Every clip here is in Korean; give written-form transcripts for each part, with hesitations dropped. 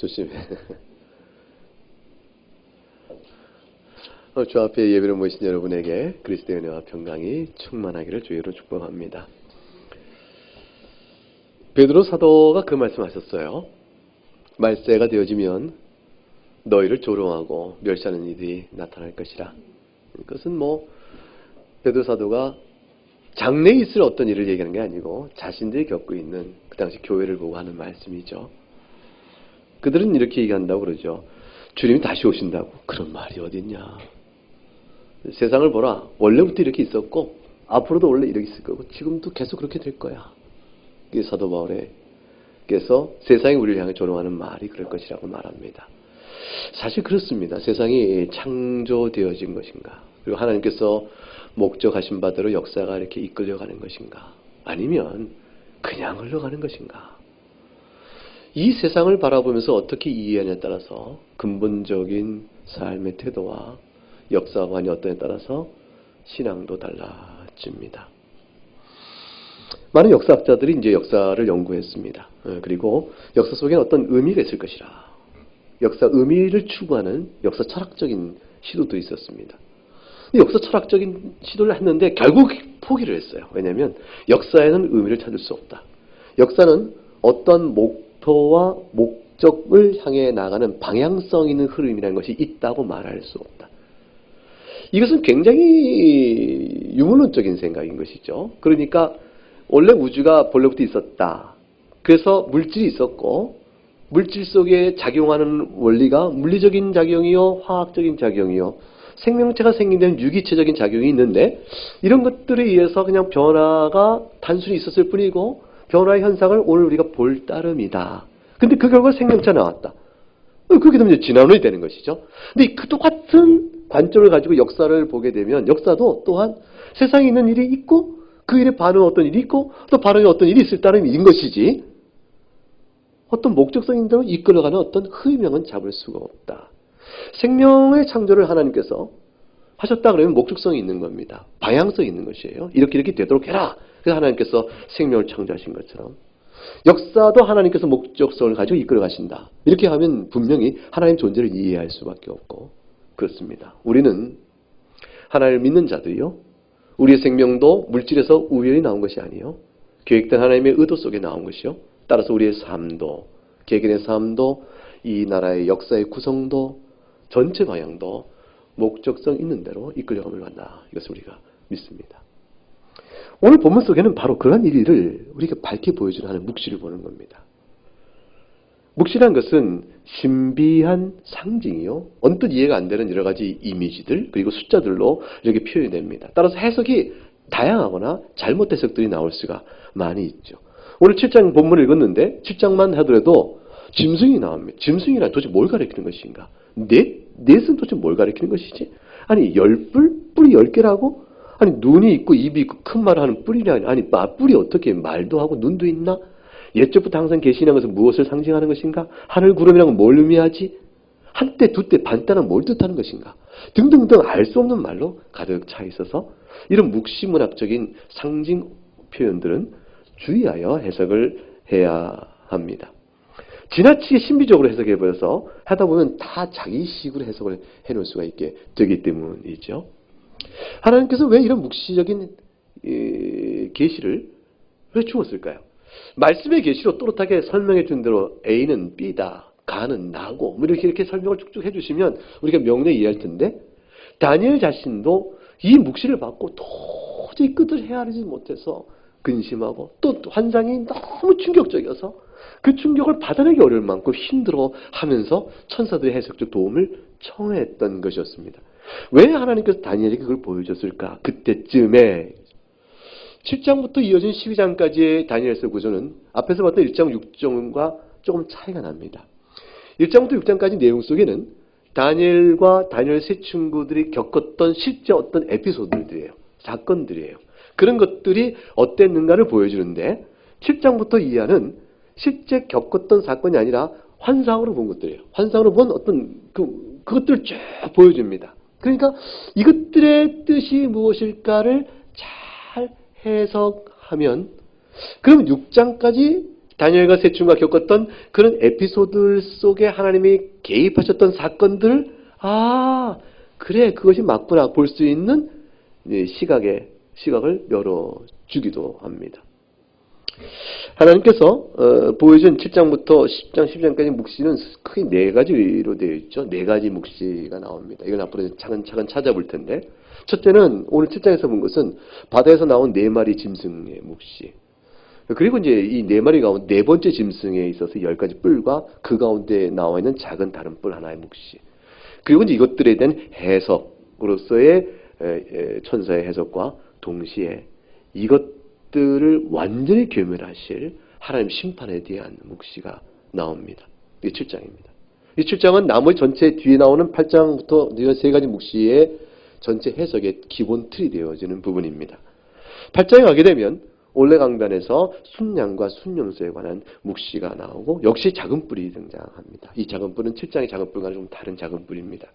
조심해. 주 앞에 예배를 모신 여러분에게 그리스도의 은혜와 평강이 충만하기를 주의로 축복합니다. 베드로 사도가 그 말씀하셨어요. 말세가 되어지면 너희를 조롱하고 멸시하는 일이 나타날 것이라. 이것은 베드로 사도가 장래에 있을 어떤 일을 얘기하는 게 아니고 자신들이 겪고 있는 그 당시 교회를 보고 하는 말씀이죠. 그들은 이렇게 얘기한다고 그러죠. 주님이 다시 오신다고. 그런 말이 어딨냐. 세상을 보라. 원래부터 이렇게 있었고 앞으로도 원래 이렇게 있을 거고 지금도 계속 그렇게 될 거야. 이게 사도 바울께서 세상이 우리를 향해 조롱하는 말이 그럴 것이라고 말합니다. 사실 그렇습니다. 세상이 창조되어진 것인가? 그리고 하나님께서 목적하신 바대로 역사가 이렇게 이끌려가는 것인가? 아니면 그냥 흘러가는 것인가? 이 세상을 바라보면서 어떻게 이해하냐에 따라서 근본적인 삶의 태도와 역사관이 어떠냐에 따라서 신앙도 달라집니다. 많은 역사학자들이 이제 역사를 연구했습니다. 그리고 역사 속에는 어떤 의미가 있을 것이라. 역사 의미를 추구하는 역사 철학적인 시도도 있었습니다. 역사 철학적인 시도를 했는데 결국 포기를 했어요. 왜냐하면 역사에는 의미를 찾을 수 없다. 역사는 어떤 목표와 목적을 향해 나가는 방향성 있는 흐름이라는 것이 있다고 말할 수 없다. 이것은 굉장히 유물론적인 생각인 것이죠. 그러니까 원래 우주가 본래부터 있었다. 그래서 물질이 있었고 물질 속에 작용하는 원리가 물리적인 작용이요, 화학적인 작용이요, 생명체가 생긴 데는 유기체적인 작용이 있는데 이런 것들에 의해서 그냥 변화가 단순히 있었을 뿐이고 변화의 현상을 오늘 우리가 볼 따름이다. 근데 그 결과 생명체가 나왔다. 그렇게 되면 이제 진화론이 되는 것이죠. 근데 그 똑같은 관점을 가지고 역사를 보게 되면 역사도 또한 세상에 있는 일이 있고 그 일에 반응한 어떤 일이 있고 또 반응에 어떤 일이 있을 따름인 것이지 어떤 목적성인 대로 이끌어가는 어떤 흐름형은 잡을 수가 없다. 생명의 창조를 하나님께서 하셨다 그러면 목적성이 있는 겁니다. 방향성이 있는 것이에요. 이렇게 되도록 해라. 그래서 하나님께서 생명을 창조하신 것처럼 역사도 하나님께서 목적성을 가지고 이끌어 가신다. 이렇게 하면 분명히 하나님 존재를 이해할 수밖에 없고 그렇습니다. 우리는 하나님을 믿는 자들이요. 우리의 생명도 물질에서 우연히 나온 것이 아니요. 계획된 하나님의 의도 속에 나온 것이요. 따라서 우리의 삶도, 개개인의 삶도, 이 나라의 역사의 구성도, 전체 방향도 목적성 있는 대로 이끌려감을 간다. 이것을 우리가 믿습니다. 오늘 본문 속에는 바로 그런 일을 우리가 밝게 보여주는 하는 묵시를 보는 겁니다. 묵시란 것은 신비한 상징이요. 언뜻 이해가 안 되는 여러 가지 이미지들 그리고 숫자들로 이렇게 표현이 됩니다. 따라서 해석이 다양하거나 잘못 해석들이 나올 수가 많이 있죠. 오늘 7장 본문을 읽었는데 7장만 하더라도 짐승이 나옵니다. 짐승이란 도대체 뭘 가리키는 것인가? 넷은 도대체 뭘 가리키는 것이지? 아니 10뿔? 뿔이 10개라고? 아니 눈이 있고 입이 있고 큰 말을 하는 뿔이라니. 아니 뿔이 어떻게 말도 하고 눈도 있나? 옛적부터 항상 계시는 것은 무엇을 상징하는 것인가? 하늘 구름이란 건 뭘 의미하지? 한때 두때 반때는 뭘 뜻하는 것인가? 등등등 알 수 없는 말로 가득 차 있어서 이런 묵시문학적인 상징 표현들은 주의하여 해석을 해야 합니다. 지나치게 신비적으로 해석해버려서 하다 보면 다 자기식으로 해석을 해놓을 수가 있게 되기 때문이죠. 하나님께서 왜 이런 묵시적인 계시를 왜 주었을까요? 말씀의 계시로 또렷하게 설명해 준 대로 A는 B다, 가는 나고 이렇게 설명을 쭉쭉 해주시면 우리가 명료히 이해할 텐데 다니엘 자신도 이 묵시를 받고 도저히 끝을 헤아리지 못해서 근심하고 또 환상이 너무 충격적이어서 그 충격을 받아내기 어려울 만큼 힘들어하면서 천사들의 해석적 도움을 청했던 것이었습니다. 왜 하나님께서 다니엘에게 그걸 보여줬을까? 그때쯤에 7장부터 이어진 12장까지의 다니엘서 구조는 앞에서 봤던 1장 6장과 조금 차이가 납니다. 1장부터 6장까지 내용 속에는 다니엘과 다니엘 세 친구들이 겪었던 실제 어떤 에피소드들이에요. 사건들이에요. 그런 것들이 어땠는가를 보여주는데 7장부터 이하는 실제 겪었던 사건이 아니라 환상으로 본 것들이에요. 환상으로 본 어떤 그것들을 쭉 보여줍니다. 그러니까 이것들의 뜻이 무엇일까를 잘 해석하면 그러면 6장까지 다니엘과 세춘과 겪었던 그런 에피소드 속에 하나님이 개입하셨던 사건들, 그래, 그것이 맞구나 볼 수 있는 시각을 열어주기도 합니다. 하나님께서 보여준 7장부터 10장, 12장까지 묵시는 크게 네 가지로 되어 있죠. 네 가지 묵시가 나옵니다. 이건 앞으로 차근차근 찾아볼 텐데, 첫째는 오늘 7장에서 본 것은 바다에서 나온 네 마리 짐승의 묵시. 그리고 이제 이 네 마리 가운데 네 번째 짐승에 있어서 10가지 뿔과 그 가운데 나와 있는 작은 다른 뿔 하나의 묵시. 그리고 이제 이것들에 대한 해석으로서의 천사의 해석과 동시에 이것들을 완전히 괴멸하실 하나님 심판에 대한 묵시가 나옵니다. 이게 7장입니다. 이 7장은 나머지 전체 뒤에 나오는 8장부터 세 가지 묵시의 전체 해석의 기본 틀이 되어지는 부분입니다. 8장에 가게 되면 올레 강단에서 순양과 순염소에 관한 묵시가 나오고 역시 작은 뿔이 등장합니다. 이 작은 뿔은 7장의 작은 뿔과는 좀 다른 작은 뿔입니다.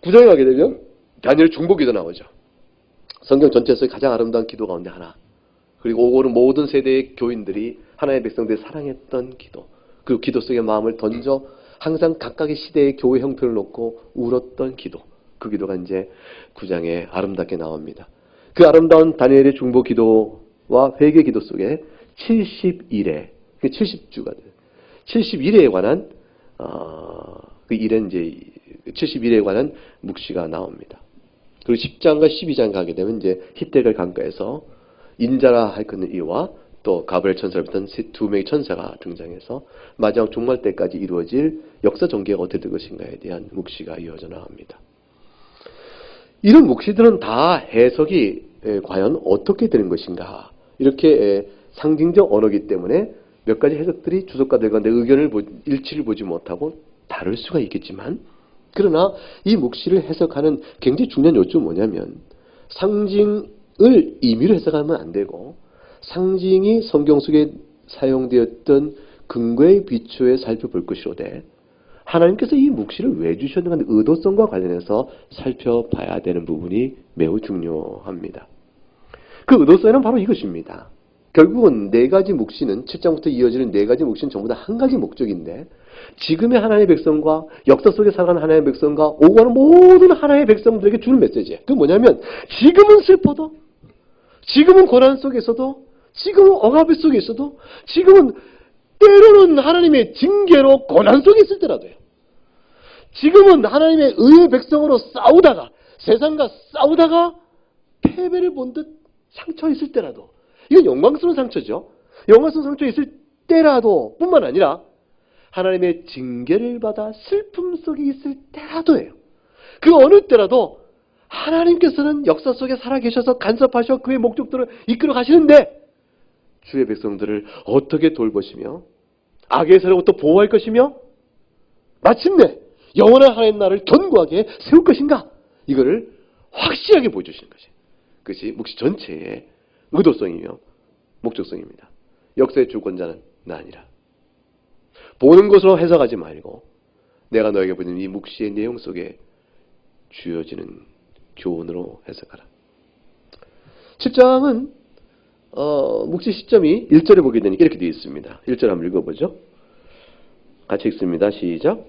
9장에 가게 되면 다니엘 중보기도 나오죠. 성경 전체에서 가장 아름다운 기도 가운데 하나. 그리고 오고는 모든 세대의 교인들이 하나님의 백성들이 사랑했던 기도. 그리고 기도 속에 마음을 던져 항상 각각의 시대의 교회 형편을 놓고 울었던 기도. 그 기도가 이제 9장에 아름답게 나옵니다. 그 아름다운 다니엘의 중보 기도와 회개 기도 속에 71회, 70주가 돼요. 71회에 관한 그 일은 이제 71회에 관한 묵시가 나옵니다. 그리고 10장과 12장 가게 되면 이제 히데kel 강가에서 인자라 할 그는 이와 또 가브리엘 천사를 비롯한 두 명의 천사가 등장해서 마지막 종말 때까지 이루어질 역사 전개가 어떻게 될 것인가에 대한 묵시가 이어져 나갑니다. 이런 묵시들은 다 해석이 과연 어떻게 되는 것인가, 이렇게 상징적 언어이기 때문에 몇 가지 해석들이 주석가들 가운데 일치를 보지 못하고 다를 수가 있겠지만, 그러나 이 묵시를 해석하는 굉장히 중요한 요점은 뭐냐면, 상징을 임의로 해석하면 안 되고 상징이 성경 속에 사용되었던 근거에 비추어 살펴볼 것이로되, 하나님께서 이 묵시를 왜 주셨는가 하는 의도성과 관련해서 살펴봐야 되는 부분이 매우 중요합니다. 그 의도성은 바로 이것입니다. 결국은 네 가지 묵시는, 7장부터 이어지는 네 가지 묵시는 전부 다 한 가지 목적인데, 지금의 하나님의 백성과 역사 속에 살아가는 하나님의 백성과 오고 가는 모든 하나님의 백성들에게 주는 메시지예요. 그게 뭐냐면, 지금은 슬퍼도, 지금은 고난 속에서도, 지금은 억압 속에 있어도, 지금은 때로는 하나님의 징계로 고난 속에 있을 때라도요. 지금은 하나님의 의의 백성으로 싸우다가, 세상과 싸우다가 패배를 본 듯 상처 있을 때라도, 이건 영광스러운 상처죠. 영광스러운 상처 있을 때라도 뿐만 아니라 하나님의 징계를 받아 슬픔 속에 있을 때라도예요. 그 어느 때라도 하나님께서는 역사 속에 살아계셔서 간섭하셔 그의 목적들을 이끌어 가시는데, 주의 백성들을 어떻게 돌보시며 악의 세력부터 보호할 것이며 마침내 영원한 하나님 나라를 견고하게 세울 것인가, 이거를 확실하게 보여주시는 것이, 그것이 묵시 전체의 의도성이며 목적성입니다. 역사의 주권자는 나 아니라. 보는 것으로 해석하지 말고 내가 너에게 보여준 이 묵시의 내용 속에 주어지는 교훈으로 해석하라. 7장은 묵시 시점이 1절에 보게 되니까 이렇게 되어 있습니다. 1절 한번 읽어보죠. 같이 읽습니다. 시작.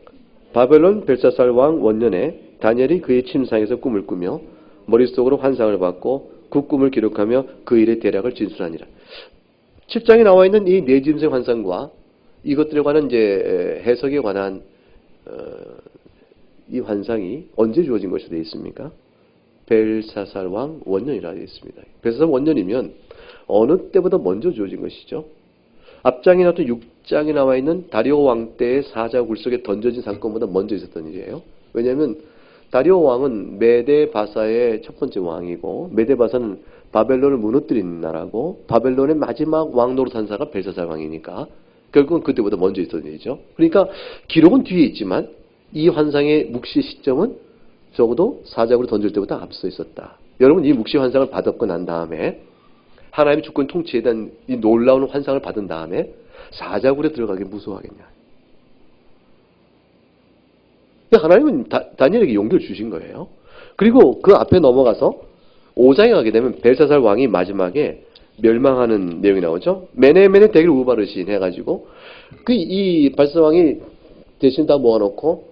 바벨론 벨사살 왕 원년에 다니엘이 그의 침상에서 꿈을 꾸며 머릿속으로 환상을 받고 그 꿈을 기록하며 그 일의 대략을 진술하니라. 7장에 나와 있는 이 네 짐승의 환상과 이것들에 관한 이제 해석에 관한 이 환상이 언제 주어진 것이 되어 있습니까? 벨사살 왕 원년이라 되어 있습니다. 벨사살 원년이면 어느 때보다 먼저 주어진 것이죠. 앞장에 나왔던 6장에 나와 있는 다리오 왕 때의 사자굴 속에 던져진 사건보다 먼저 있었던 일이에요. 왜냐하면 다리오 왕은 메데바사의 첫 번째 왕이고, 메데바사는 바벨론을 무너뜨린 나라고, 바벨론의 마지막 왕 노릇한 사가 벨사살 왕이니까 결국은 그때보다 먼저 있었던 일이죠. 그러니까 기록은 뒤에 있지만 이 환상의 묵시 시점은 적어도 사자굴을 던질 때보다 앞서 있었다. 여러분, 이 묵시 환상을 받았고 난 다음에 하나님의 주권 통치에 대한 이 놀라운 환상을 받은 다음에 사자굴에 들어가기 무서워하겠냐. 하나님은 다니엘에게 용기를 주신 거예요. 그리고 그 앞에 넘어가서 5장에 가게 되면 벨사살 왕이 마지막에 멸망하는 내용이 나오죠. 메네메네 대길 우바르신 해가지고 이 발사왕이 대신 다 모아놓고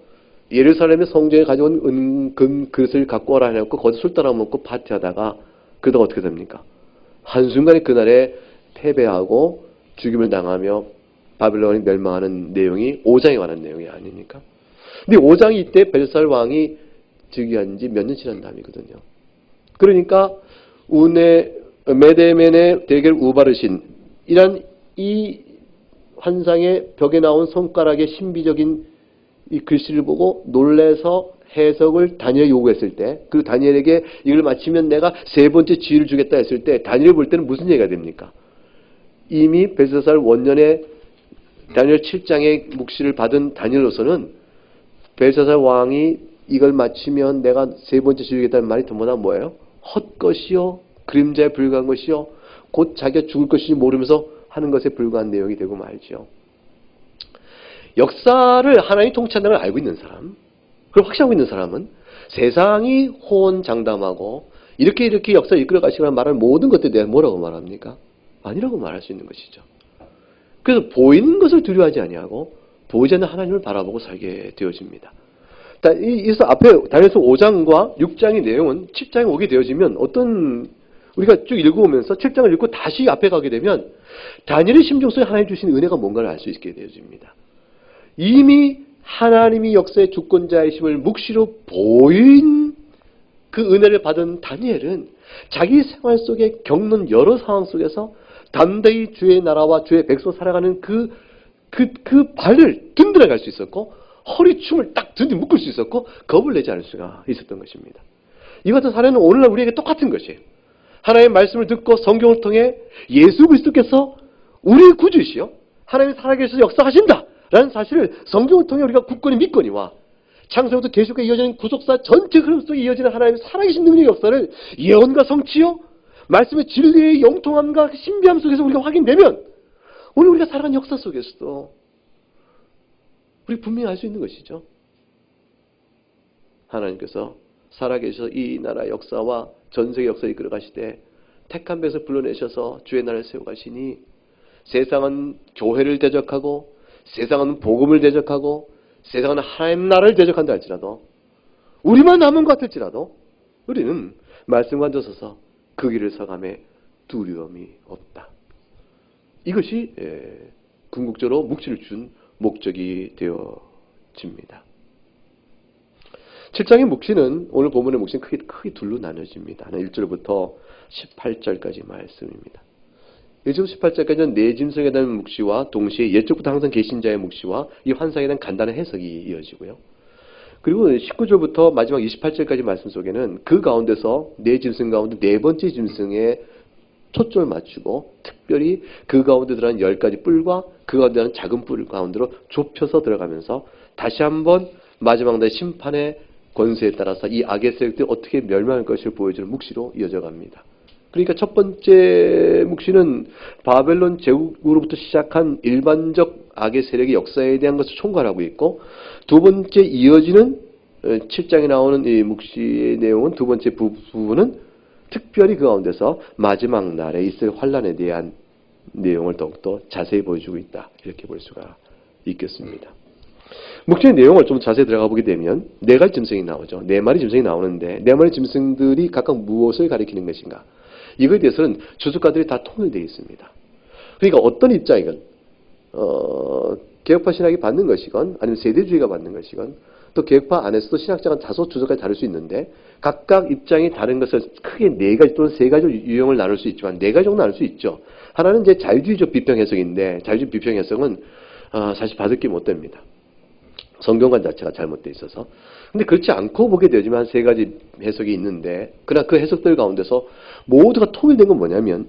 예루살렘의 성전에 가져온 금 그릇을 갖고 오라 해놓고 거기서 술 따라 먹고 파티하다가 그러다가 어떻게 됩니까? 한순간에 그날에 패배하고 죽임을 당하며 바벨론이 멸망하는 내용이 5장에 관한 내용이 아닙니까? 근데 5장이 이때 벨살 왕이 즉위한 지 몇 년 지난 다음이거든요. 그러니까 메데멘의 대결 우바르신 이란 이 환상의 벽에 나온 손가락의 신비적인 이 글씨를 보고 놀래서 해석을 다니엘이 요구했을 때, 그 다니엘에게 이걸 마치면 내가 세 번째 지위를 주겠다 했을 때 다니엘이 볼 때는 무슨 얘기가 됩니까? 이미 벨사살 원년에 다니엘 7장의 묵시를 받은 다니엘로서는 벨사살 왕이 이걸 마치면 내가 세 번째 지위를 주겠다는 말이 전부 다 뭐예요? 헛것이요, 그림자에 불과한 것이요, 곧 자기가 죽을 것인지 모르면서 하는 것에 불과한 내용이 되고 말죠. 역사를 하나님이 통치한다는 걸 알고 있는 사람, 그걸 확신하고 있는 사람은 세상이 호언장담하고 이렇게 역사를 이끌어 가시거나 말하는 모든 것들에 대해 뭐라고 말합니까? 아니라고 말할 수 있는 것이죠. 그래서 보이는 것을 두려워하지 아니하고 보이지 않는 하나님을 바라보고 살게 되어집니다. 그래서 앞에 다니엘서 5장과 6장의 내용은 7장에 오게 되어지면 우리가 쭉 읽어오면서 7장을 읽고 다시 앞에 가게 되면 다니엘의 심정 속에 하나님 주신 은혜가 뭔가를 알 수 있게 되어집니다. 이미 하나님이 역사의 주권자이심을 묵시로 보인 그 은혜를 받은 다니엘은 자기 생활 속에 겪는 여러 상황 속에서 담대히 주의 나라와 주의 백성 살아가는 그 발을 든든하게 할 수 있었고 허리춤을 딱 든든히 묶을 수 있었고 겁을 내지 않을 수가 있었던 것입니다. 이 같은 사례는 오늘날 우리에게 똑같은 것이에요. 하나님의 말씀을 듣고 성경을 통해 예수 그리스도께서 우리의 구주이시여 하나님이 살아계셔서 역사하신다 라는 사실을 성경을 통해 우리가 굳건히 믿거니와 창세부터 계시록에 이어지는 구속사 전체 흐름 속에 이어지는 하나님의 살아계신 능력의 역사를 예언과 성취요 말씀의 진리의 영통함과 신비함 속에서 우리가 확인되면 오늘 우리가 살아가는 역사 속에서도 우리 분명히 알 수 있는 것이죠. 하나님께서 살아계셔서 이 나라의 역사와 전세계 역사를 이끌어 가시되 택한 배에서 불러내셔서 주의 나라를 세워가시니 세상은 교회를 대적하고 세상은 복음을 대적하고 세상은 하나님 나라를 대적한다 할지라도 우리만 남은 것 같을지라도 우리는 말씀과 앉아서서 그 길을 서감에 두려움이 없다. 이것이 궁극적으로 묵시를 준 목적이 되어집니다. 7장의 묵시는 오늘 본문의 묵시는 크게 둘로 나눠집니다. 1절부터 18절까지 말씀입니다. 1절부터 18절까지는 내 짐승에 대한 묵시와 동시에 옛적부터 항상 계신 자의 묵시와 이 환상에 대한 간단한 해석이 이어지고요. 그리고 19절부터 마지막 28절까지 말씀 속에는 그 가운데서 내 짐승 가운데 네 번째 짐승에 초점을 맞추고 특별히 그 가운데 들어간 10가지 뿔과 그 가운데 들어간 작은 뿔 가운데로 좁혀서 들어가면서 다시 한번 마지막 날 심판의 권세에 따라서 이 악의 세력들이 어떻게 멸망할 것을 보여주는 묵시로 이어져 갑니다. 그러니까 첫 번째 묵시는 바벨론 제국으로부터 시작한 일반적 악의 세력의 역사에 대한 것을 총괄하고 있고 두 번째 이어지는 7장에 나오는 이 묵시의 내용은 두 번째 부분은 특별히 그 가운데서 마지막 날에 있을 환란에 대한 내용을 더욱더 자세히 보여주고 있다. 이렇게 볼 수가 있겠습니다. 묵시의 내용을 좀 자세히 들어가 보게 되면 네 가지 짐승이 나오죠. 네 마리 짐승이 나오는데 네 마리 짐승들이 각각 무엇을 가리키는 것인가? 이거에 대해서는 주석가들이 다 통일되어 있습니다. 그러니까 어떤 입장이건 개혁파 신학이 받는 것이건 아니면 세대주의가 받는 것이건 또 개혁파 안에서도 신학자가 다소 주석까지 다를 수 있는데 각각 입장이 다른 것을 크게 네 가지 또는 세 가지 유형을 나눌 수 있지만 네 가지 정도 나눌 수 있죠. 하나는 이제 자유주의적 비평 해석인데 자유주의 비평 해석은 사실 받을 게 못 됩니다. 성경관 자체가 잘못되어 있어서. 근데 그렇지 않고 보게 되지만 세 가지 해석이 있는데 그러나 그 해석들 가운데서 모두가 통일된 건 뭐냐면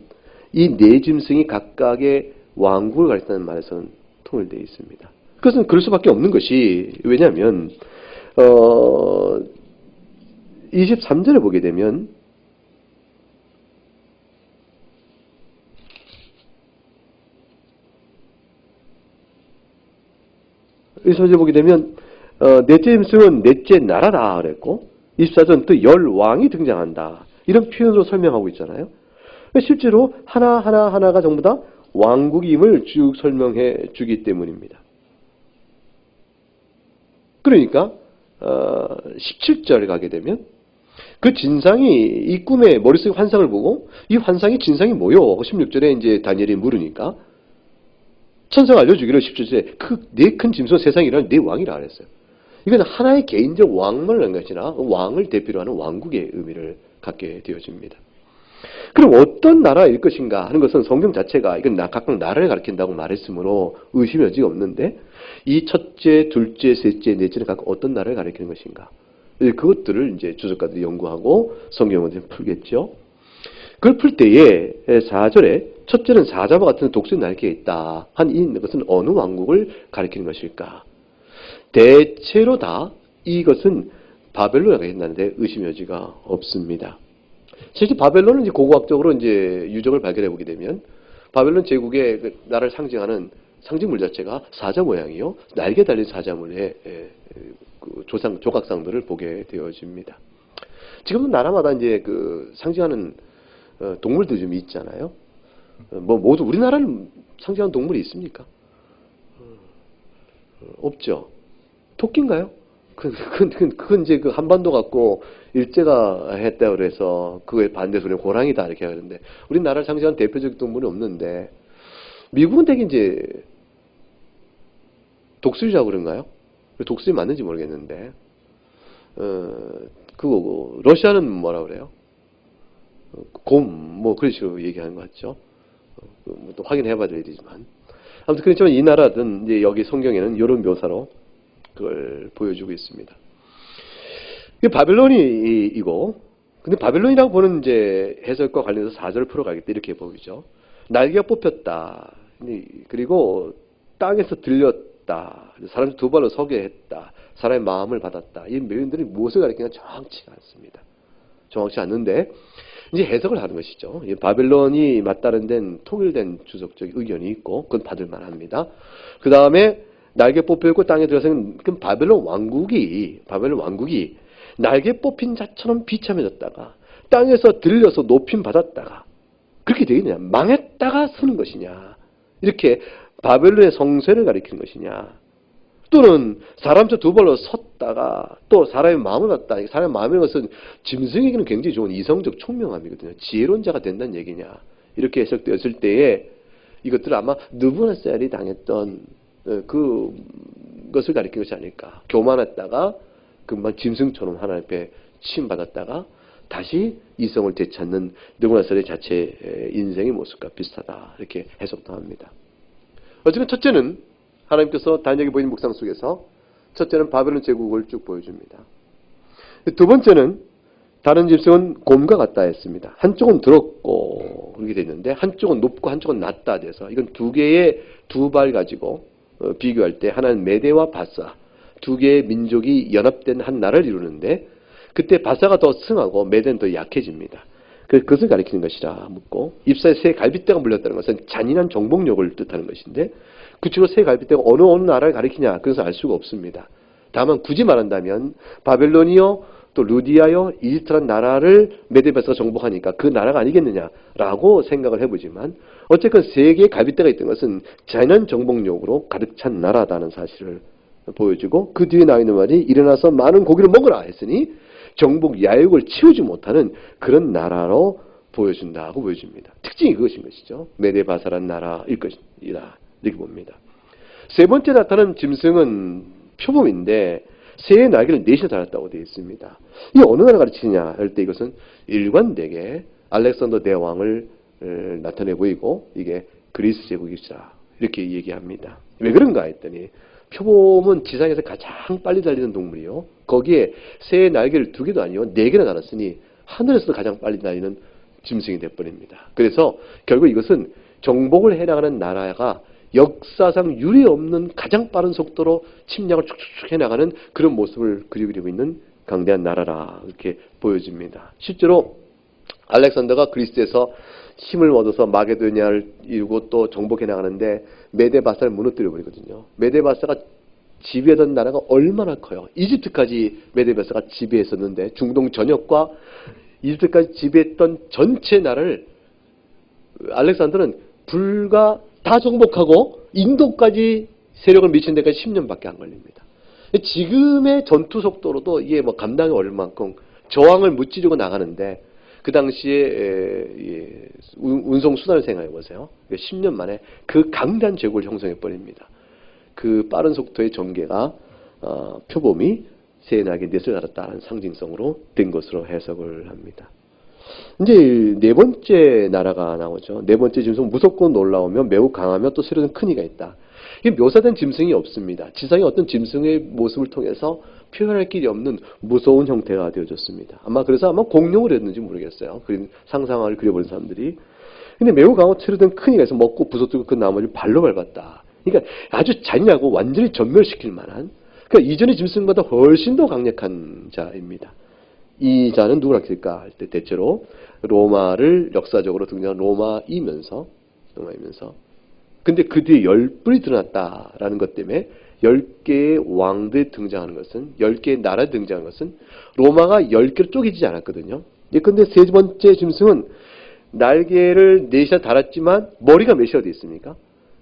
이 네 짐승이 각각의 왕국을 가리킨다는 말에서는 통일되어 있습니다. 그것은 그럴 수밖에 없는 것이 왜냐하면 23절에 보게 되면 이 소재 보게 되면 넷째 짐승은 넷째 나라다 그랬고 24절 또 열 왕이 등장한다. 이런 표현으로 설명하고 있잖아요. 실제로 하나하나가 전부 다 왕국임을 쭉 설명해 주기 때문입니다. 그러니까 17절에 가게 되면 그 진상이 이 꿈의 머릿속의 환상을 보고 이 환상의 진상이 뭐요? 16절에 이제 다니엘이 물으니까 천사가 알려주기를 17절에 그 네 큰 짐승 세상이라는 네 왕이라 그랬어요. 이건 하나의 개인적 왕만을 하는 것이나 왕을 대표로 하는 왕국의 의미를 갖게 되어집니다. 그럼 어떤 나라일 것인가 하는 것은 성경 자체가 이건 각각 나라를 가리킨다고 말했으므로 의심의 여지가 없는데 이 첫째, 둘째, 셋째, 넷째는 각각 어떤 나라를 가리키는 것인가? 그것들을 이제 주석가들이 연구하고 성경을 풀겠죠. 그걸 풀 때에 4절에 첫째는 사자와 같은 독수리 날개에 있다 한 이것은 어느 왕국을 가리키는 것일까? 대체로 다 이것은 바벨론이라고 했는데 의심의 여지가 없습니다. 실제 바벨론은 이제 고고학적으로 이제 유적을 발견해 보게 되면 바벨론 제국의 그 나라를 상징하는 상징물 자체가 사자 모양이요, 날개 달린 사자물의 그 조각상들을 보게 되어집니다. 지금도 나라마다 이제 그 상징하는 동물들이 좀 있잖아요. 뭐 모두 우리나라는 상징하는 동물이 있습니까? 없죠. 토끼인가요? 그건 이제 그 한반도 갖고 일제가 했다 그래서 그거에 반대소리는 고랑이다 이렇게 하는데 우리나라를 상징하는 대표적 동물이 없는데 미국은 되게 이제 독수리라고 그런가요? 독수리 맞는지 모르겠는데 그거고 러시아는 뭐라 그래요? 곰 뭐 그런 식으로 얘기하는 것 같죠. 또 확인해봐야 되지만 아무튼 그렇지만 이 나라든 이제 여기 성경에는 이런 묘사로 그걸 보여주고 있습니다. 이게 바벨론이고, 근데 바벨론이라고 보는 이제 해석과 관련해서 4절을 풀어가겠다 이렇게 보이죠. 날개가 뽑혔다. 그리고 땅에서 들렸다. 사람 두 발로 서게 했다. 사람의 마음을 받았다. 이 표현들이 무엇을 가리키는가 정확치가 않습니다. 정확치 않는데 이제 해석을 하는 것이죠. 바벨론이 맞다른 통일된 주석적 의견이 있고 그건 받을 만합니다. 그 다음에 날개 뽑혔고 땅에 들어서는 바벨론 왕국이 날개 뽑힌 자처럼 비참해졌다가 땅에서 들려서 높임 받았다가 그렇게 되겠느냐? 망했다가 서는 것이냐? 이렇게 바벨론의 성쇠를 가리키는 것이냐? 또는 사람처럼 두 발로 섰다가 또 사람의 마음을 받다. 사람의 마음이라는 것은 짐승에게는 굉장히 좋은 이성적 총명함이거든요. 지혜론자가 된다는 얘기냐? 이렇게 해석되었을 때에 이것들은 아마 느부갓네살이 당했던 그것을 가리키는 것이 아닐까. 교만했다가 금방 짐승처럼 하나님 앞에 치임받았다가 다시 이성을 되찾는 느부갓네살의 자체 인생의 모습과 비슷하다. 이렇게 해석도 합니다. 어쨌든 첫째는 하나님께서 다니엘에게 보이는 묵상 속에서 첫째는 바벨론 제국을 쭉 보여줍니다. 두 번째는 다른 짐승은 곰과 같다 했습니다. 한쪽은 들었고 그렇게 되어 있는데 한쪽은 높고 한쪽은 낮다 돼서 이건 두 개의 두 발 가지고 비교할 때 하나는 메대와 바사 두 개의 민족이 연합된 한 나라를 이루는데 그때 바사가 더 승하고 메대는 더 약해집니다. 그것을 가리키는 것이라 묻고 입사에 새 갈빗대가 물렸다는 것은 잔인한 정복력을 뜻하는 것인데 그치로 새 갈빗대가 어느 나라를 가리키냐 그래서 알 수가 없습니다. 다만 굳이 말한다면 바벨론이요 또 루디아요 이집트란 나라를 메데바사가 정복하니까 그 나라가 아니겠느냐라고 생각을 해보지만 어쨌건 세 개의 갈빗대가 있던 것은 잔인한 정복력으로 가득 찬 나라다는 사실을 보여주고 그 뒤에 나와 있는 말이 일어나서 많은 고기를 먹으라 했으니 정복 야욕을 치우지 못하는 그런 나라로 보여준다고 보여줍니다. 특징이 그것인 것이죠. 메데바사란 나라일 것이다. 이렇게 봅니다. 세 번째 나타난 짐승은 표범인데 새의 날개를 넷이 달았다고 되어 있습니다. 이 어느 나라 가르치느냐 할 때 이것은 일관되게 알렉산더 대왕을 나타내 보이고 이게 그리스 제국이다. 이렇게 얘기합니다. 왜 그런가 했더니 표범은 지상에서 가장 빨리 달리는 동물이요. 거기에 새의 날개를 두 개도 아니요. 네 개나 달았으니 하늘에서도 가장 빨리 달리는 짐승이 되어버립니다. 그래서 결국 이것은 정복을 해나가는 나라가 역사상 유례 없는 가장 빠른 속도로 침략을 쭉쭉쭉 해나가는 그런 모습을 그리고 있는 강대한 나라라 이렇게 보여집니다. 실제로 알렉산더가 그리스에서 힘을 얻어서 마게도니아를 이루고 또 정복해 나가는데 메데바사를 무너뜨려 버리거든요. 메데바사가 지배하던 나라가 얼마나 커요. 이집트까지 메데바사가 지배했었는데 중동 전역과 이집트까지 지배했던 전체 나라를 알렉산더는 불과 다 정복하고 인도까지 세력을 미친 데까지 10년밖에 안 걸립니다. 지금의 전투 속도로도 이게 뭐 감당이 어려울 만큼 저항을 무찌르고 나가는데 그 당시에 운송 수단을 생각해 보세요. 10년 만에 그 강단 제국을 형성해 버립니다. 그 빠른 속도의 전개가 표범이 세나에게 넷을 달았다는 상징성으로 된 것으로 해석을 합니다. 이제 네 번째 나라가 나오죠. 네 번째 짐승은 무섭고 놀라우며 매우 강하며 또 새로운 큰 이가 있다. 이게 묘사된 짐승이 없습니다. 지상의 어떤 짐승의 모습을 통해서 표현할 길이 없는 무서운 형태가 되어졌습니다. 아마 공룡을 했는지 모르겠어요. 상상을 그려버린 사람들이. 근데 매우 강하고 체류된 큰 이가 있어 먹고 부서뜨리고 그 나머지를 발로 밟았다. 그러니까 아주 잔인하고 완전히 전멸시킬 만한, 그러니까 이전의 짐승보다 훨씬 더 강력한 자입니다. 이 자는 누구라 할까 할 때 대체로 로마를 역사적으로 등장한 로마이면서 근데 그 뒤에 10뿔이 드러났다라는 것 때문에 10개의 왕들이 등장하는 것은 10개의 나라에 등장하는 것은 로마가 10개로 쪼개지지 않았거든요. 근데 세 번째 짐승은 날개를 넷이나 달았지만 머리가 몇이나 되어 있습니까?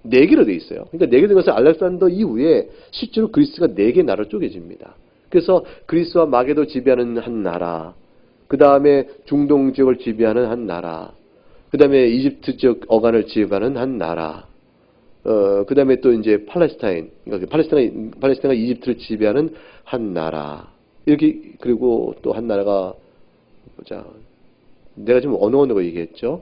4개로 되어 있어요. 그러니까 4개 된 것은 알렉산더 이후에 실제로 그리스가 4개의 나라로 쪼개집니다. 그래서 그리스와 마게도 지배하는 한 나라, 그 다음에 중동 지역을 지배하는 한 나라, 그 다음에 이집트 지역 어간을 지배하는 한 나라, 그 다음에 또 이제 팔레스타인과 이집트를 지배하는 한 나라, 이렇게, 그리고 또 한 나라가, 내가 지금 어느 거 얘기했죠?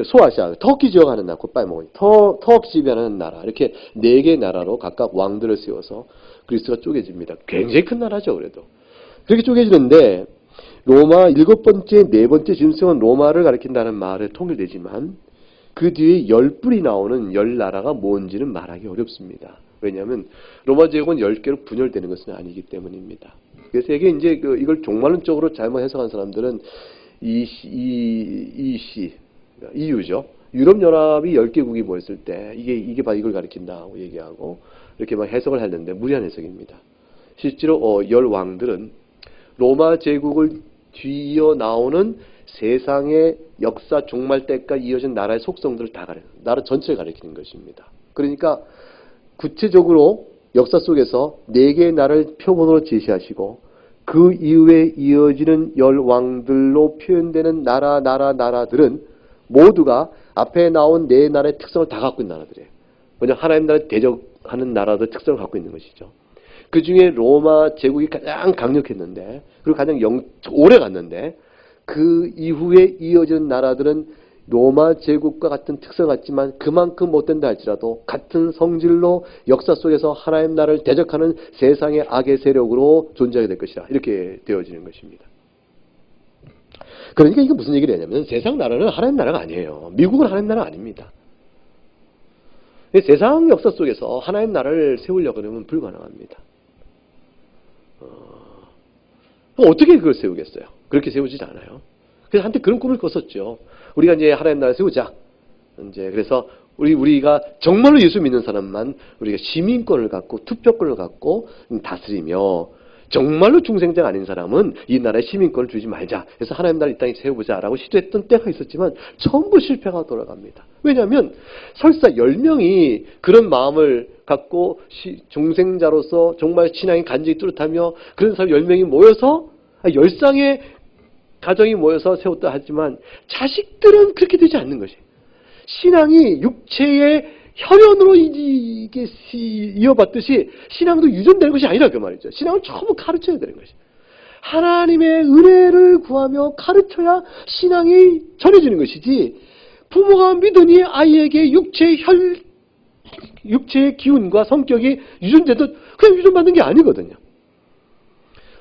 소아시아, 터키 지역 하는 나라, 곧빨리 먹으니. 터키 지배하는 나라, 이렇게 4개의 나라로 각각 왕들을 세워서 그리스가 쪼개집니다. 굉장히 큰 나라죠, 그래도. 그렇게 쪼개지는데, 로마 7번째, 4번째 짐승은 로마를 가리킨다는 말에 통일되지만, 그 뒤에 10뿔이 나오는 10나라가 뭔지는 말하기 어렵습니다. 왜냐하면, 로마 제국은 10개로 분열되는 것은 아니기 때문입니다. 그래서 이게 이제 이걸 종말론적으로 잘못 해석한 사람들은 EU죠. 유럽연합이 10개국이 모였을 때, 이게 바로 이걸 가리킨다고 얘기하고, 이렇게 막 해석을 했는데, 무리한 해석입니다. 실제로, 10왕들은 로마 제국을 뒤이어 나오는 세상의 역사 종말 때까지 이어진 나라의 속성들을 다 가리는, 나라 전체를 가리키는 것입니다. 그러니까, 구체적으로 역사 속에서 4개의 나라를 표본으로 제시하시고, 그 이후에 이어지는 10왕들로 표현되는 나라들은 모두가 앞에 나온 4나라의 특성을 다 갖고 있는 나라들이에요. 먼저 하나님 나라를 대적하는 나라들 특성을 갖고 있는 것이죠. 그 중에 로마 제국이 가장 강력했는데, 그리고 가장 오래 갔는데, 그 이후에 이어지는 나라들은 로마 제국과 같은 특성을 갖지만 그만큼 못된다 할지라도 같은 성질로 역사 속에서 하나님 나라를 대적하는 세상의 악의 세력으로 존재하게 될 것이다. 이렇게 되어지는 것입니다. 그러니까 이게 무슨 얘기를 하냐면 세상 나라는 하나님 나라가 아니에요. 미국은 하나님 나라가 아닙니다. 세상 역사 속에서 하나님 나라를 세우려고 하면 불가능합니다. 어떻게 그걸 세우겠어요? 그렇게 세우지 않아요. 그래서 한때 그런 꿈을 꿨었죠. 우리가 이제 하나님 나라를 세우자. 이제 그래서 우리가 정말로 예수 믿는 사람만 우리가 시민권을 갖고 투표권을 갖고 다스리며 정말로 중생자가 아닌 사람은 이 나라에 시민권을 주지 말자. 그래서 하나님 나라 이 땅에 세워보자라고 시도했던 때가 있었지만 전부 실패가 돌아갑니다. 왜냐하면 설사 10명이 그런 마음을 갖고 중생자로서 정말 신앙이 간절히 뚜렷하며 그런 사람 10명이 모여서 10쌍의 가정이 모여서 세웠다 하지만 자식들은 그렇게 되지 않는 것이. 신앙이 육체의 혈연으로 이게 이어받듯이 신앙도 유전되는 것이 아니라 그 말이죠. 신앙은 전부 가르쳐야 되는 것이. 하나님의 은혜를 구하며 가르쳐야 신앙이 전해지는 것이지 부모가 믿으니 아이에게 육체의 기운과 성격이 유전돼도 그냥 유전받는 게 아니거든요.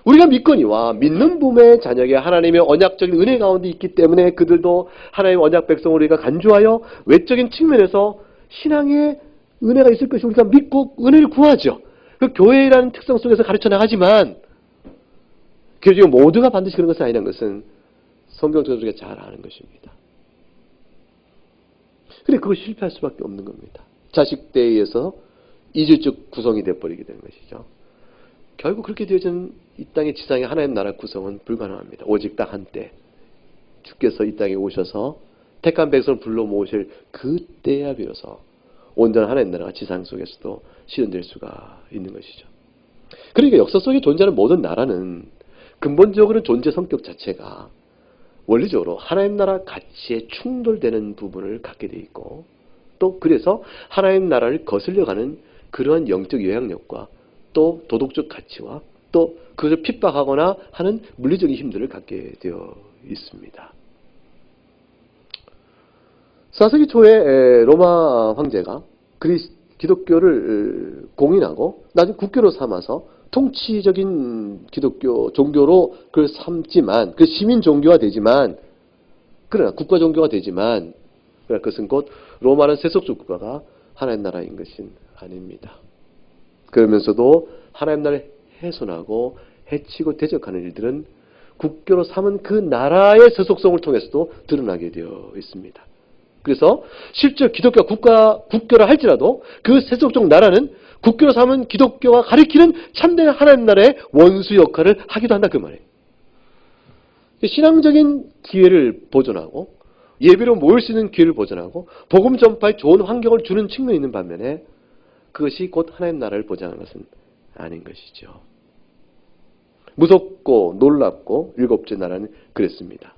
우리가 믿거니와 믿는 부모의 자녀에게 하나님의 언약적인 은혜 가운데 있기 때문에 그들도 하나님의 언약 백성을 우리가 간주하여 외적인 측면에서 신앙의 은혜가 있을 것이 우리가 믿고 은혜를 구하죠. 그 교회라는 특성 속에서 가르쳐 나가지만 교회 중에 모두가 반드시 그런 것은 아니라는 것은 성경적으로 우리가 잘 아는 것입니다. 그래 그거 실패할 수밖에 없는 겁니다. 자식대에 의해서 이질적 구성이 되어버리게 되는 것이죠. 결국 그렇게 되어진 이 땅의 지상의 하나님 나라 구성은 불가능합니다. 오직 딱 한때 주께서 이 땅에 오셔서 택한 백성을 불러 모으실 그때야 비로소 온전한 하나님 나라가 지상 속에서도 실현될 수가 있는 것이죠. 그러니까 역사 속에 존재하는 모든 나라는 근본적으로 존재 성격 자체가 원리적으로 하나님 나라 가치에 충돌되는 부분을 갖게 돼 있고, 또 그래서 하나님 나라를 거슬려가는 그러한 영적 영향력과 또 도덕적 가치와 또 그것을 핍박하거나 하는 물리적인 힘들을 갖게 되어 있습니다. 4세기 초에 로마 황제가 기독교를 공인하고 나중에 국교로 삼아서 통치적인 기독교 종교로 그걸 삼지만, 그 시민 종교가 되지만, 그러나 국가 종교가 되지만, 그러나 그것은 곧 로마는 세속적 국가가 하나님 나라인 것은 아닙니다. 그러면서도 하나님 나라를 훼손하고 해치고 대적하는 일들은 국교로 삼은 그 나라의 세속성을 통해서도 드러나게 되어 있습니다. 그래서 실제 기독교 국교라 할지라도 그 세속적 나라는 국교로 삼은 기독교가 가리키는 참된 하나님 나라의 원수 역할을 하기도 한다 그 말이에요. 신앙적인 기회를 보존하고 예배로 모일 수 있는 기회를 보존하고 복음 전파에 좋은 환경을 주는 측면이 있는 반면에 그것이 곧 하나님 나라를 보장하는 것은 아닌 것이죠. 무섭고 놀랍고 일곱째 나라는 그랬습니다.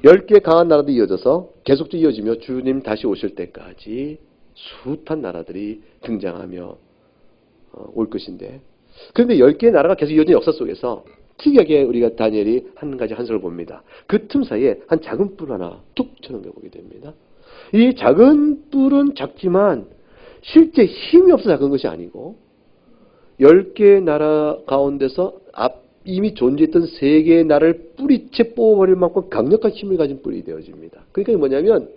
10개 강한 나라도 이어져서 계속적으로 이어지며 주님 다시 오실 때까지 숱한 나라들이 등장하며 올 것인데, 그런데 10개의 나라가 계속 이어진 역사 속에서 특이하게 우리가 다니엘이 한 가지 한석을 봅니다. 그 틈 사이에 한 작은 뿔 하나 툭 쳐넘겨보게 됩니다. 이 작은 뿔은 작지만 실제 힘이 없어 작은 것이 아니고 10개의 나라 가운데서 이미 존재했던 3개의 나라를 뿌리채 뽑아버릴 만큼 강력한 힘을 가진 뿔이 되어집니다. 그러니까 뭐냐면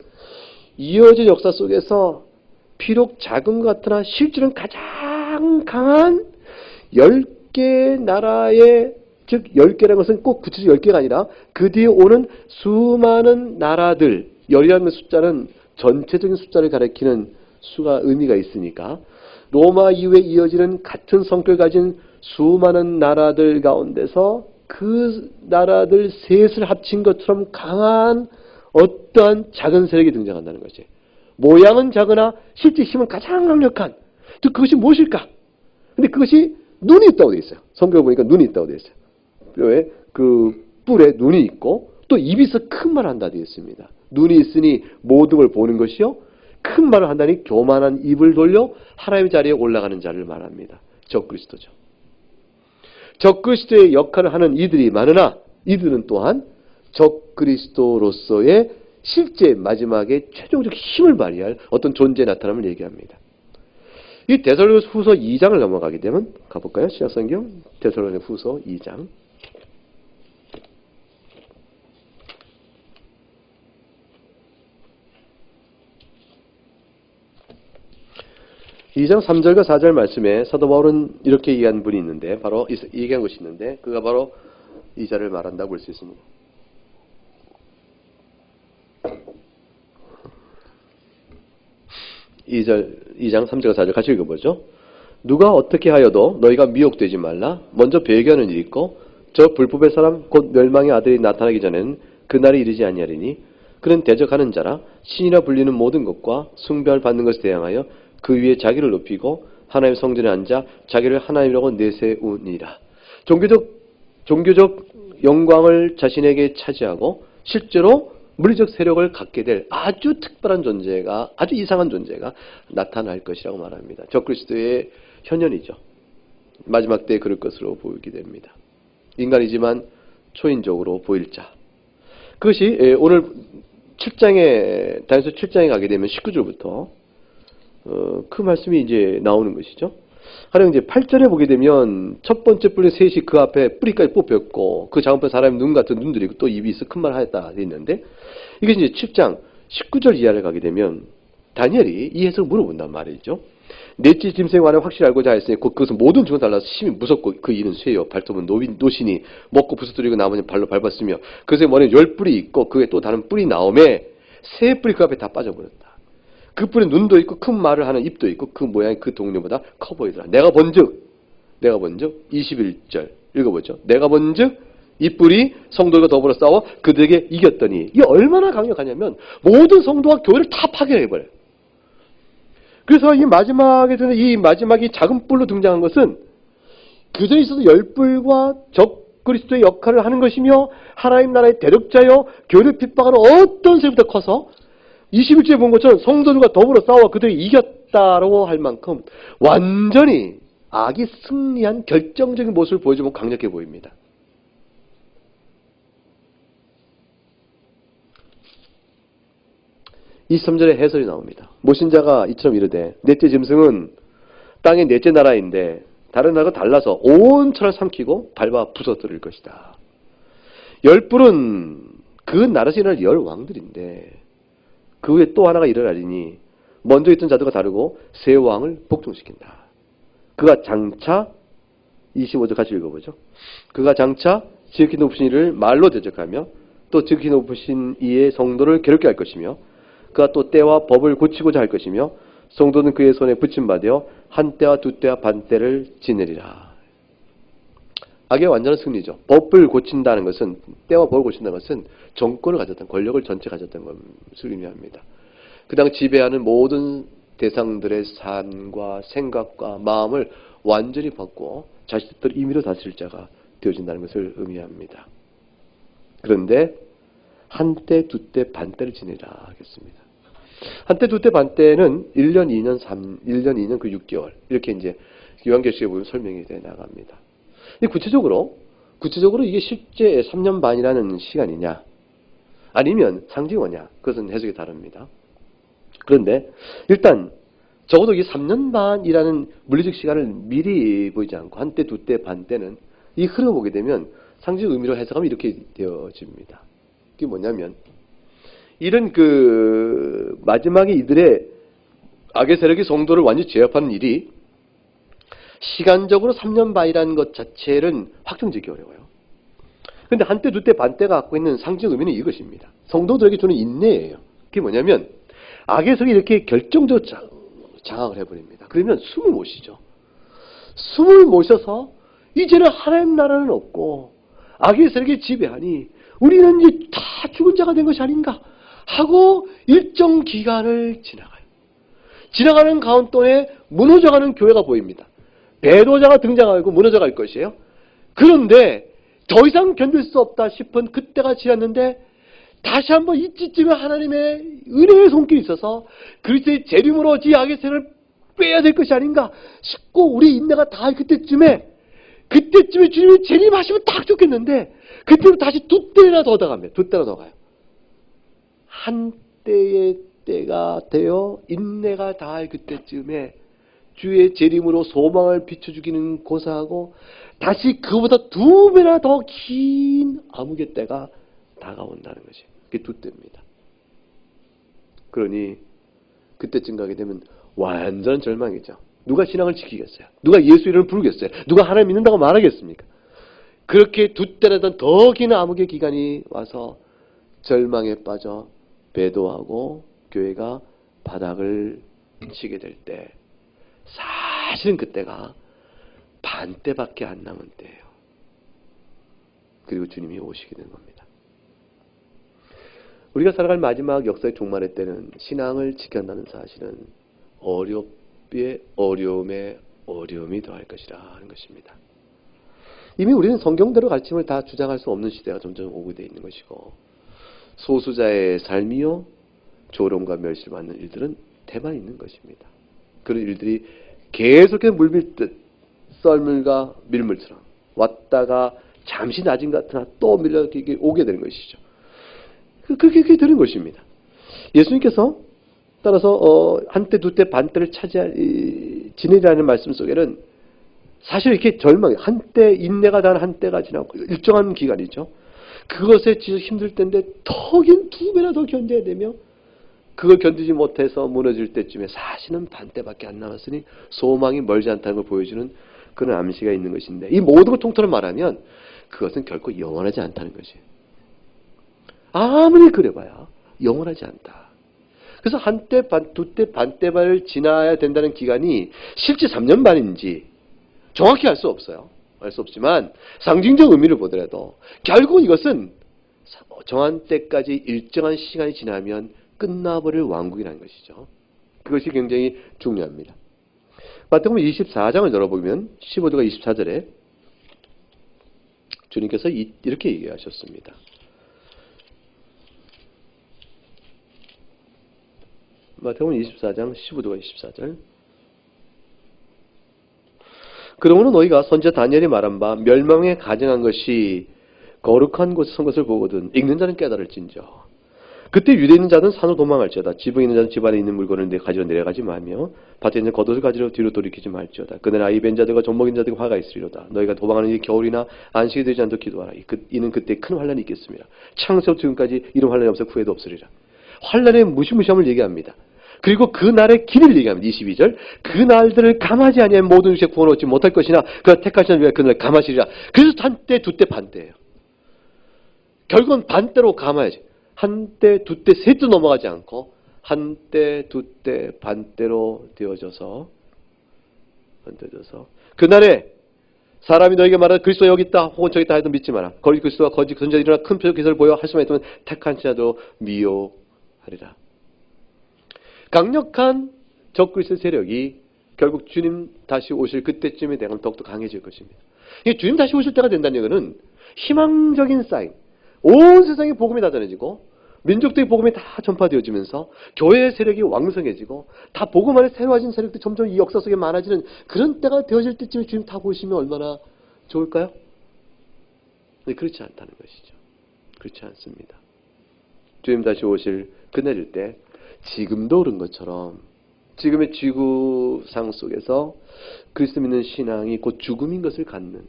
이어진 역사 속에서 비록 작은 것 같으나 실제로는 가장 강한 10개 나라의, 즉 10개라는 것은 꼭 구체적으로 10개가 아니라 그 뒤에 오는 수많은 나라들, 10이라는 숫자는 전체적인 숫자를 가리키는 수가 의미가 있으니까 로마 이후에 이어지는 같은 성격을 가진 수많은 나라들 가운데서 그 나라들 셋을 합친 것처럼 강한 어떠한 작은 세력이 등장한다는 것이, 모양은 작으나 실제 힘은 가장 강력한, 또 그것이 무엇일까? 근데 그것이 눈이 있다고 되어 있어요. 성경을 보니까 눈이 있다고 되어 있어요. 왜? 그 뿔에 눈이 있고 또 입이 있어 큰 말을 한다 되어 있습니다. 눈이 있으니 모든 걸 보는 것이요, 큰 말을 한다니 교만한 입을 돌려 하나님의 자리에 올라가는 자를 말합니다. 적그리스도죠. 적그리스도의 역할을 하는 이들이 많으나 이들은 또한 적그리스도로서의 실제 마지막에 최종적 힘을 발휘할 어떤 존재의 나타남을 얘기합니다. 이 데살로니가 후서 2장을 넘어가게 되면 가볼까요? 신약성경 데살로니가 후서 2장. 2장 3절과 4절 말씀에 사도 바울은 이렇게 얘기한 분이 있는데, 바로 얘기한 것이 있는데, 그가 바로 이 자를 말한다고 볼 수 있습니다. 2장 3절과 4절 같이 읽어보죠. 누가 어떻게 하여도 너희가 미혹되지 말라. 먼저 배교하는 일이 있고 저 불법의 사람 곧 멸망의 아들이 나타나기 전에는 그날이 이르지 아니하리니 그는 대적하는 자라 신이라 불리는 모든 것과 숭배를 받는 것에 대항하여 그 위에 자기를 높이고 하나님의 성전에 앉아 자기를 하나님이라고 내세우니라. 종교적 영광을 자신에게 차지하고 실제로 물리적 세력을 갖게 될 아주 특별한 존재가, 아주 이상한 존재가 나타날 것이라고 말합니다. 적그리스도의 현현이죠. 마지막 때에 그럴 것으로 보이게 됩니다. 인간이지만 초인적으로 보일 자. 그것이 오늘 7장에, 다니엘서 7장에 가게 되면 19절부터 그 말씀이 이제 나오는 것이죠. 가령 이제 8절에 보게 되면 첫 번째 뿔의 셋이 그 앞에 뿌리까지 뽑혔고 그 작은 사람의 눈 같은 눈들이 있고 또 입이 있어 큰 말을 하였다 있는데, 이게 이제 7장 19절 이하를 가게 되면 다니엘이 이 해석을 물어본단 말이죠. 넷째 짐승의 안에 확실히 알고자 하였으니 그것은 모든 중을 달라서 심히 무섭고 그 이는 쇠요 발톱은 노신이 먹고 부스러뜨리고 나머지는 발로 밟았으며 그것의 머리에 10뿔이 있고 그에 또 다른 뿔이 나오매 세 뿔이 그 앞에 다 빠져버렸다. 그 뿔에 눈도 있고 큰 말을 하는 입도 있고 그 모양이 그 동료보다 커 보이더라. 내가 본즉 21절 읽어보죠. 내가 본즉 이 뿔이 성도들과 더불어 싸워 그들에게 이겼더니, 이게 얼마나 강력하냐면 모든 성도와 교회를 다 파괴해버려요. 그래서 이 마지막에서는 이 마지막이 작은 뿔로 등장한 것은 그전에 있어서 열 뿔과 적 그리스도의 역할을 하는 것이며 하나님 나라의 대적자여 교회를 핍박하는 어떤 세력보다 커서 21절에 본 것처럼 성도들과 더불어 싸워 그들이 이겼다라고 할 만큼 완전히 악이 승리한 결정적인 모습을 보여주면 강력해 보입니다. 23절에 해설이 나옵니다. 모신자가 이처럼 이르되 넷째 짐승은 땅의 넷째 나라인데 다른 나라가 달라서 온 천을 삼키고 밟아 부서뜨릴 것이다. 열 뿔은 그 나라에서 일어날 열 왕들인데 그 후에 또 하나가 일어나리니 먼저 있던 자들과 다르고 새 왕을 복종시킨다. 그가 장차 25절 같이 읽어보죠. 그가 장차 지극히 높으신 이를 말로 대적하며 또 지극히 높으신 이의 성도를 괴롭게 할 것이며 그가 또 때와 법을 고치고자 할 것이며 성도는 그의 손에 붙임받아 한 때와 두 때와 반 때를 지내리라. 악의 완전한 승리죠. 법을 고친다는 것은, 때와 법을 고친다는 것은 정권을 가졌던, 권력을 전체 가졌던 것을 의미합니다. 그 당 지배하는 모든 대상들의 삶과 생각과 마음을 완전히 바꾸어 자신들 임의로 다스릴 자가 되어진다는 것을 의미합니다. 그런데 한때, 두때, 반때를 지내라 하겠습니다. 한때, 두때, 반때는 1년, 2년, 1년, 2년, 그 6개월. 이렇게 이제 요한계시록에 보면 설명이 돼 나갑니다. 구체적으로 이게 실제 3년 반이라는 시간이냐, 아니면 상징어냐, 그것은 해석이 다릅니다. 그런데 일단 적어도 이 3년 반이라는 물리적 시간을 미리 보이지 않고 한때, 두때, 반때는 이 흐름을 보게 되면 상징 의미로 해석하면 이렇게 되어집니다. 그게 뭐냐면 이런 그 마지막에 이들의 악의 세력이 성도를 완전히 제압하는 일이 시간적으로 3년 반이라는 것 자체는 확정짓기 어려워요. 그런데 한때, 두때, 반때가 갖고 있는 상징 의미는 이것입니다. 성도들에게 주는 인내예요. 그게 뭐냐면 악의 세력이 이렇게 결정적으로 장악을 해버립니다. 그러면 숨을 못 쉬죠. 숨을 못 쉬어서 이제는 하나님 나라는 없고 악의 세력이 지배하니 우리는 이제 다 죽은 자가 된 것이 아닌가 하고 일정 기간을 지나가요. 지나가는 가운데 무너져가는 교회가 보입니다. 배도자가 등장하고 무너져갈 것이에요. 그런데 더 이상 견딜 수 없다 싶은 그때가 지났는데 다시 한번 이쯤에 하나님의 은혜의 손길이 있어서 그리스도의 재림으로 이 악의 세력을 빼야 될 것이 아닌가 싶고 우리 인내가 다 그때쯤에 주님이 재림하시면 딱 좋겠는데 그때로 다시 두 때나 더 나갑니다. 두 때나 더 가요. 한 때의 때가 되어 인내가 다할 그때쯤에 주의 재림으로 소망을 비춰주기는 고사하고 다시 그보다 두 배나 더 긴 암흑의 때가 다가온다는 것이 그게 두 때입니다. 그러니 그때쯤 가게 되면 완전 절망이죠. 누가 신앙을 지키겠어요? 누가 예수 이름을 부르겠어요? 누가 하나님 믿는다고 말하겠습니까? 그렇게 두 때라던 더 긴 암흑의 기간이 와서 절망에 빠져 배도하고 교회가 바닥을 치게 될 때 사실은 그때가 반때밖에 안 남은 때예요. 그리고 주님이 오시게 된 겁니다. 우리가 살아갈 마지막 역사의 종말의 때는 신앙을 지켜낸다는 사실은 어렵게 어려움에 어려움이 더할 것이라 하는 것입니다. 이미 우리는 성경대로 가르침을 다 주장할 수 없는 시대가 점점 오게 되어 있는 것이고 소수자의 삶이요 조롱과 멸시를 받는 일들은 대만 있는 것입니다. 그런 일들이 계속해서 물밀듯 썰물과 밀물처럼 왔다가 잠시 낮은 것 같으나 또 밀려 오게 되는 것이죠. 그렇게 되는 것입니다. 예수님께서 따라서 한때, 두때, 반때를 지내라는 말씀 속에는 사실 이렇게 한때 인내가 단 한때가 지나고 일정한 기간이죠. 그것에 지속 힘들 때인데 더 긴 두 배나 더 견뎌야 되며 그걸 견디지 못해서 무너질 때쯤에 사실은 반때밖에 안 남았으니 소망이 멀지 않다는 걸 보여주는 그런 암시가 있는 것인데 이 모든 걸 통틀어 말하면 그것은 결코 영원하지 않다는 것이에요. 아무리 그래봐야 영원하지 않다. 그래서 한때, 두때, 반때만을 지나야 된다는 기간이 실제 3년 반인지 정확히 알 수 없어요. 알 수 없지만 상징적 의미를 보더라도 결국 이것은 정한 때까지 일정한 시간이 지나면 끝나버릴 왕국이라는 것이죠. 그것이 굉장히 중요합니다. 마태복음 24장을 열어보면 15절과 24절에 주님께서 이렇게 얘기하셨습니다. 마태복음 24장 15절과 24절. 그러므로 너희가 선지자 다니엘이 말한 바 멸망에 가증한 것이 거룩한 곳에 선 것을 보거든 읽는 자는 깨달을진저. 그때 유대에 있는 자는 산으로 도망할지어다. 지붕에 있는 자는 집안에 있는 물건을 가지러 내려가지 말며 밭에 있는 겉옷을 가지러 뒤로 돌이키지 말지어다. 그날 아이 벤 자들과 젖먹인 자들과 화가 있으리로다. 너희가 도망하는 이 겨울이나 안식이 되지 않도록 기도하라. 이는 그때 큰 환란이 있겠습니다. 창세부터 지금까지 이런 환란이 없어 후회도 없으리라. 환란의 무시무시함을 얘기합니다. 그리고 그 날의 길을 얘기합니다. 22절. 그 날들을 감하지 아니하면 모든 육체 구원 얻지 못할 것이나 그가 택하시는 위하여 그날 감하시리라. 그래서 한때 두때 반때예요. 결국은 반때로 감아야지. 한때 두때 셋도 넘어가지 않고 한때 두때 반때로 되어져서 그날에 사람이 너에게 말하되 그리스도 여기 있다 혹은 저기 있다 해도 믿지 마라. 거짓 그리스도와 거짓 선지자 일어나 큰 표적 기사를 보여 할 수만 있다면 택한 자도 미워하리라. 강력한 적그리스도 세력이 결국 주님 다시 오실 그때쯤에 대한 더욱더 강해질 것입니다. 주님 다시 오실 때가 된다는 얘기는 희망적인 사인, 온 세상에 복음이 다 전해지고 민족들의 복음이 다 전파되어지면서 교회의 세력이 왕성해지고 다 복음 안에 새로워진 세력들이 점점 이 역사 속에 많아지는 그런 때가 되어질 때쯤에 주님 다 보시면 얼마나 좋을까요? 근데 그렇지 않다는 것이죠. 그렇지 않습니다. 주님 다시 오실 그날일 때 지금도 그런 것처럼 지금의 지구상 속에서 그리스도 믿는 신앙이 곧 죽음인 것을 갖는,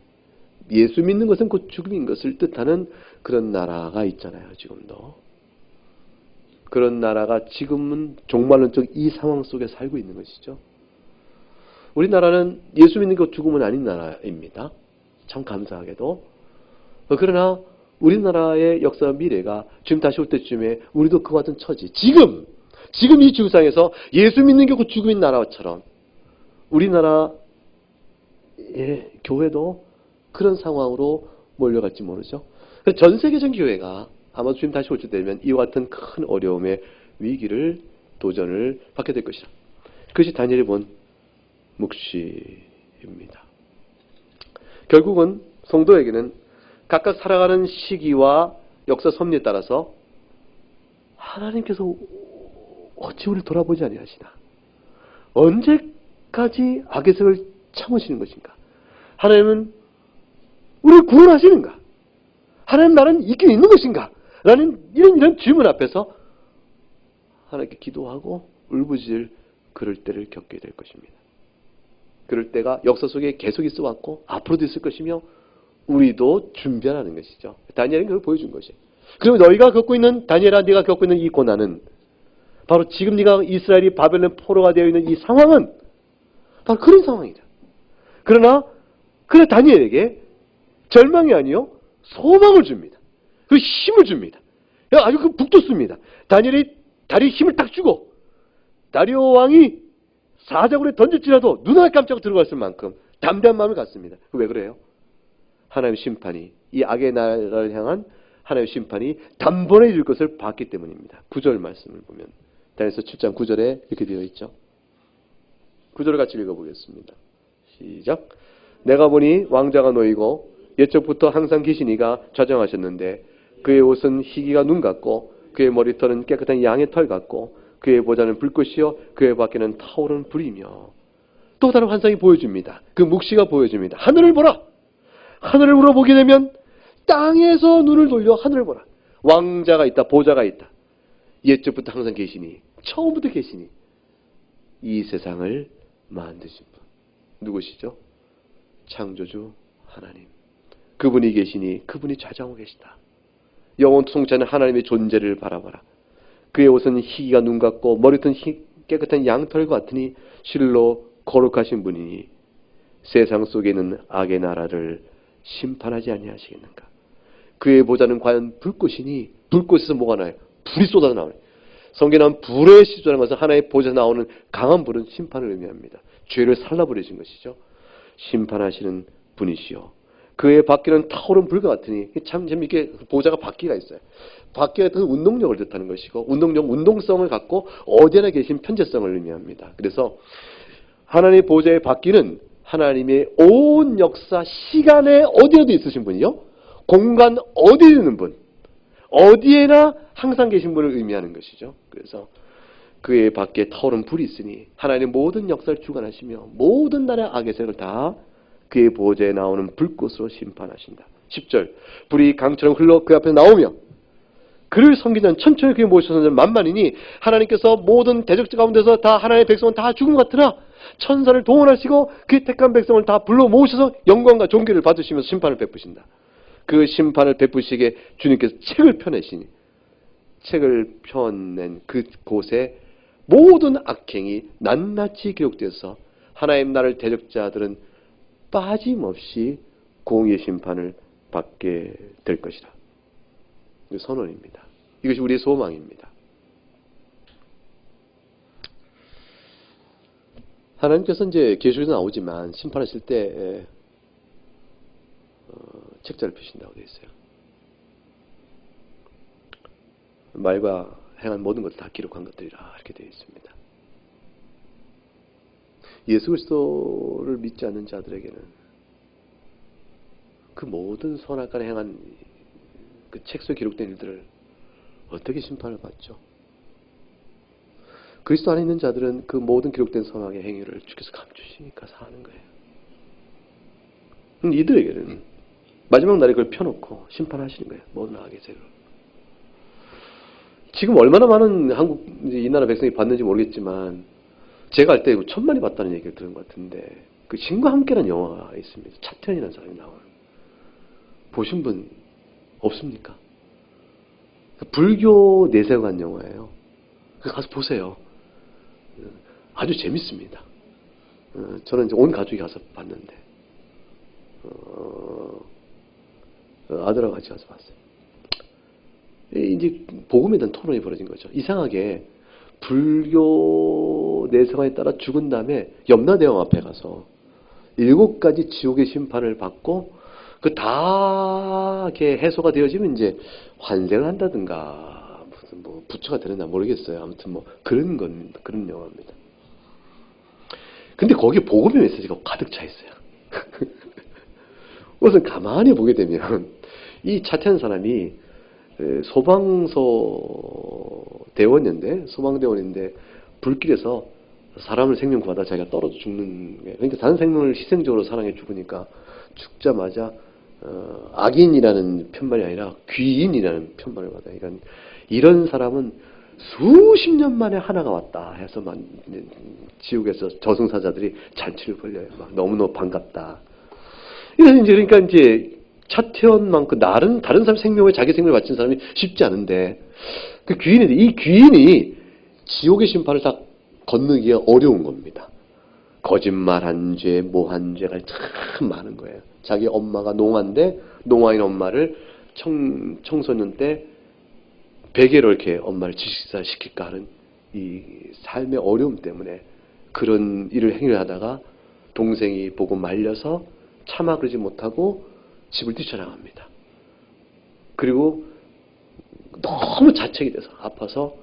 예수 믿는 것은 곧 죽음인 것을 뜻하는 그런 나라가 있잖아요. 지금도. 그런 나라가 지금은 종말론적 이 상황 속에 살고 있는 것이죠. 우리나라는 예수 믿는 것 죽음은 아닌 나라입니다. 참 감사하게도. 그러나 우리나라의 역사 미래가 지금 다시 올 때쯤에 우리도 그와 같은 처지, 지금 이 지구상에서 예수 믿는 게 곧 죽음인 나라처럼 우리나라의 교회도 그런 상황으로 몰려갈지 모르죠. 전 세계적 교회가 아마 주님 다시 올 때 되면 이와 같은 큰 어려움의 위기를, 도전을 받게 될 것이다. 그것이 다니엘이 본 묵시입니다. 결국은 성도에게는 각각 살아가는 시기와 역사 섭리에 따라서 하나님께서 어찌 우리를 돌아보지 아니하시나? 언제까지 악의 세력을 참으시는 것인가? 하나님은 우리를 구원하시는가? 하나님 나는 있긴 있는 것인가? 라는 이런 질문 앞에서 하나님께 기도하고 울부짖을 그럴 때를 겪게 될 것입니다. 그럴 때가 역사 속에 계속 있어 왔고 앞으로도 있을 것이며 우리도 준비하라는 것이죠. 다니엘은 그걸 보여준 것이에요. 그리고 너희가 겪고 있는, 다니엘아 네가 겪고 있는 이 고난은 바로 지금 네가 이스라엘이 바벨론 포로가 되어 있는 이 상황은 바로 그런 상황이다. 그러나 그래 다니엘에게 절망이 아니요 소망을 줍니다. 그 힘을 줍니다. 아주 그 북돋습니다. 다니엘이 다리에 힘을 딱 주고 다리오 왕이 사자굴에 던질지라도 눈알 깜짝 들어갔을 만큼 담대한 마음을 갖습니다. 왜 그래요? 하나님의 심판이, 이 악의 나라를 향한 하나님의 심판이 단번에 이룰 것을 봤기 때문입니다. 9절 말씀을 보면 다니엘서 7장 9절에 이렇게 되어 있죠. 9절을 같이 읽어보겠습니다. 시작. 내가 보니 왕자가 놓이고 옛적부터 항상 계시니가 좌정하셨는데 그의 옷은 희기가 눈 같고 그의 머리털은 깨끗한 양의 털 같고 그의 보좌는 불꽃이요 그의 밖에는 타오르는 불이며 또 다른 환상이 보여줍니다. 그 묵시가 보여줍니다. 하늘을 보라. 하늘을 물어보게 되면 땅에서 눈을 돌려 하늘을 보라. 왕자가 있다. 보좌가 있다. 옛적부터 항상 계시니 처음부터 계시니 이 세상을 만드신 분 누구시죠? 창조주 하나님. 그분이 계시니 그분이 좌정하고 계시다. 영원 통치하는 하나님의 존재를 바라봐라. 그의 옷은 희기가 눈 같고 머리털은 깨끗한 양털 같으니 실로 거룩하신 분이니 세상 속에 있는 악의 나라를 심판하지 아니하시겠는가. 그의 보좌는 과연 불꽃이니 불꽃에서 뭐가 나요? 불이 쏟아져 나오네. 성경에 나온 불의 시조라는 것은 하나의 보좌에서 나오는 강한 불은 심판을 의미합니다. 죄를 살라버리신 것이죠. 심판하시는 분이시요 그의 바퀴는 타오른 불과 같으니 참 재미있게 보좌가 바퀴가 있어요. 바퀴가 뜻은 운동력을 뜻하는 것이고 운동성을 갖고 어디에나 계신 편재성을 의미합니다. 그래서 하나님의 보좌의 바퀴는 하나님의 온 역사 시간에 어디에도 있으신 분이요. 공간 어디에 있는 분. 어디에나 항상 계신 분을 의미하는 것이죠. 그래서 그의 밖에 타오른 불이 있으니 하나님의 모든 역사를 주관하시며 모든 나라의 악의 세력을 다 그의 보좌에 나오는 불꽃으로 심판하신다. 10절 불이 강처럼 흘러 그 앞에 나오며 그를 섬기는 천천히 그의 모셔서는 만만이니 하나님께서 모든 대적자 가운데서 다 하나님의 백성은 다 죽은 것 같으나 천사를 동원하시고 그의 택한 백성을 다 불러 모으셔서 영광과 존귀를 받으시면서 심판을 베푸신다. 그 심판을 베푸시기에 주님께서 책을 펴내시니 책을 펴낸 그곳에 모든 악행이 낱낱이 기록되어서 하나님 나라를 대적자들은 빠짐없이 공의의 심판을 받게 될 것이다. 이 선언입니다. 이것이 우리의 소망입니다. 하나님께서 이제 계시록에 나오지만 심판하실 때 책자를 펴신다고 되어 있어요. 말과 행한 모든 것을 다 기록한 것들이라 이렇게 되어 있습니다. 예수 그리스도를 믿지 않는 자들에게는 그 모든 선악간에 행한 그 책 속에 기록된 일들을 어떻게 심판을 받죠? 그리스도 안에 있는 자들은 그 모든 기록된 선악의 행위를 주께서 감추시니까 사는 거예요. 이들에게는 마지막 날에 그걸 펴놓고 심판하시는 거예요. 모든 악의 세력을. 지금 얼마나 많은 한국 이 나라 백성이 봤는지 모르겠지만 제가 할 때 1000만이 봤다는 얘기를 들은 것 같은데 그 신과 함께라는 영화가 있습니다. 차태현이라는 사람이 나와요. 보신 분 없습니까? 불교 내세관 영화예요. 가서 보세요. 아주 재밌습니다. 저는 이제 온 가족이 가서 봤는데 아들하고 같이 가서 봤어요. 이제 복음에 대한 토론이 벌어진 거죠. 이상하게 불교 내세관에 따라 죽은 다음에 염라대왕 앞에 가서 7가지 지옥의 심판을 받고 그 다 이렇게 해소가 되어지면 이제 환생을 한다든가 무슨 뭐 부처가 되는지 모르겠어요. 아무튼 뭐 그런 영화입니다. 근데 거기에 복음의 메시지가 가득 차 있어요. 우선 가만히 보게 되면 이 차태현 사람이 소방대원인데 불길에서 사람을 생명 구하다 자기가 떨어져 죽는 거예요. 그러니까 다른 생명을 희생적으로 사랑해 죽으니까 죽자마자 악인이라는 편말이 아니라 귀인이라는 편말을 받아요. 그러니까 이런 사람은 수십 년 만에 하나가 왔다 해서 지옥에서 저승사자들이 잔치를 벌려요. 막 너무너무 반갑다. 그러니까 이제 차태현만큼 다른 사람 생명에 자기 생명을 바친 사람이 쉽지 않은데 그 귀인인데 이 귀인이 지옥의 심판을 다 건너기가 어려운 겁니다. 거짓말한 죄, 뭐한 죄가 참 많은 거예요. 자기 엄마가 농아인데 농아인 엄마를 청소년 때 베개로 이렇게 엄마를 질식시킬까 하는 이 삶의 어려움 때문에 그런 행위를 하다가 동생이 보고 말려서 차마 그러지 못하고 집을 뛰쳐나갑니다. 그리고 너무 자책이 돼서 아파서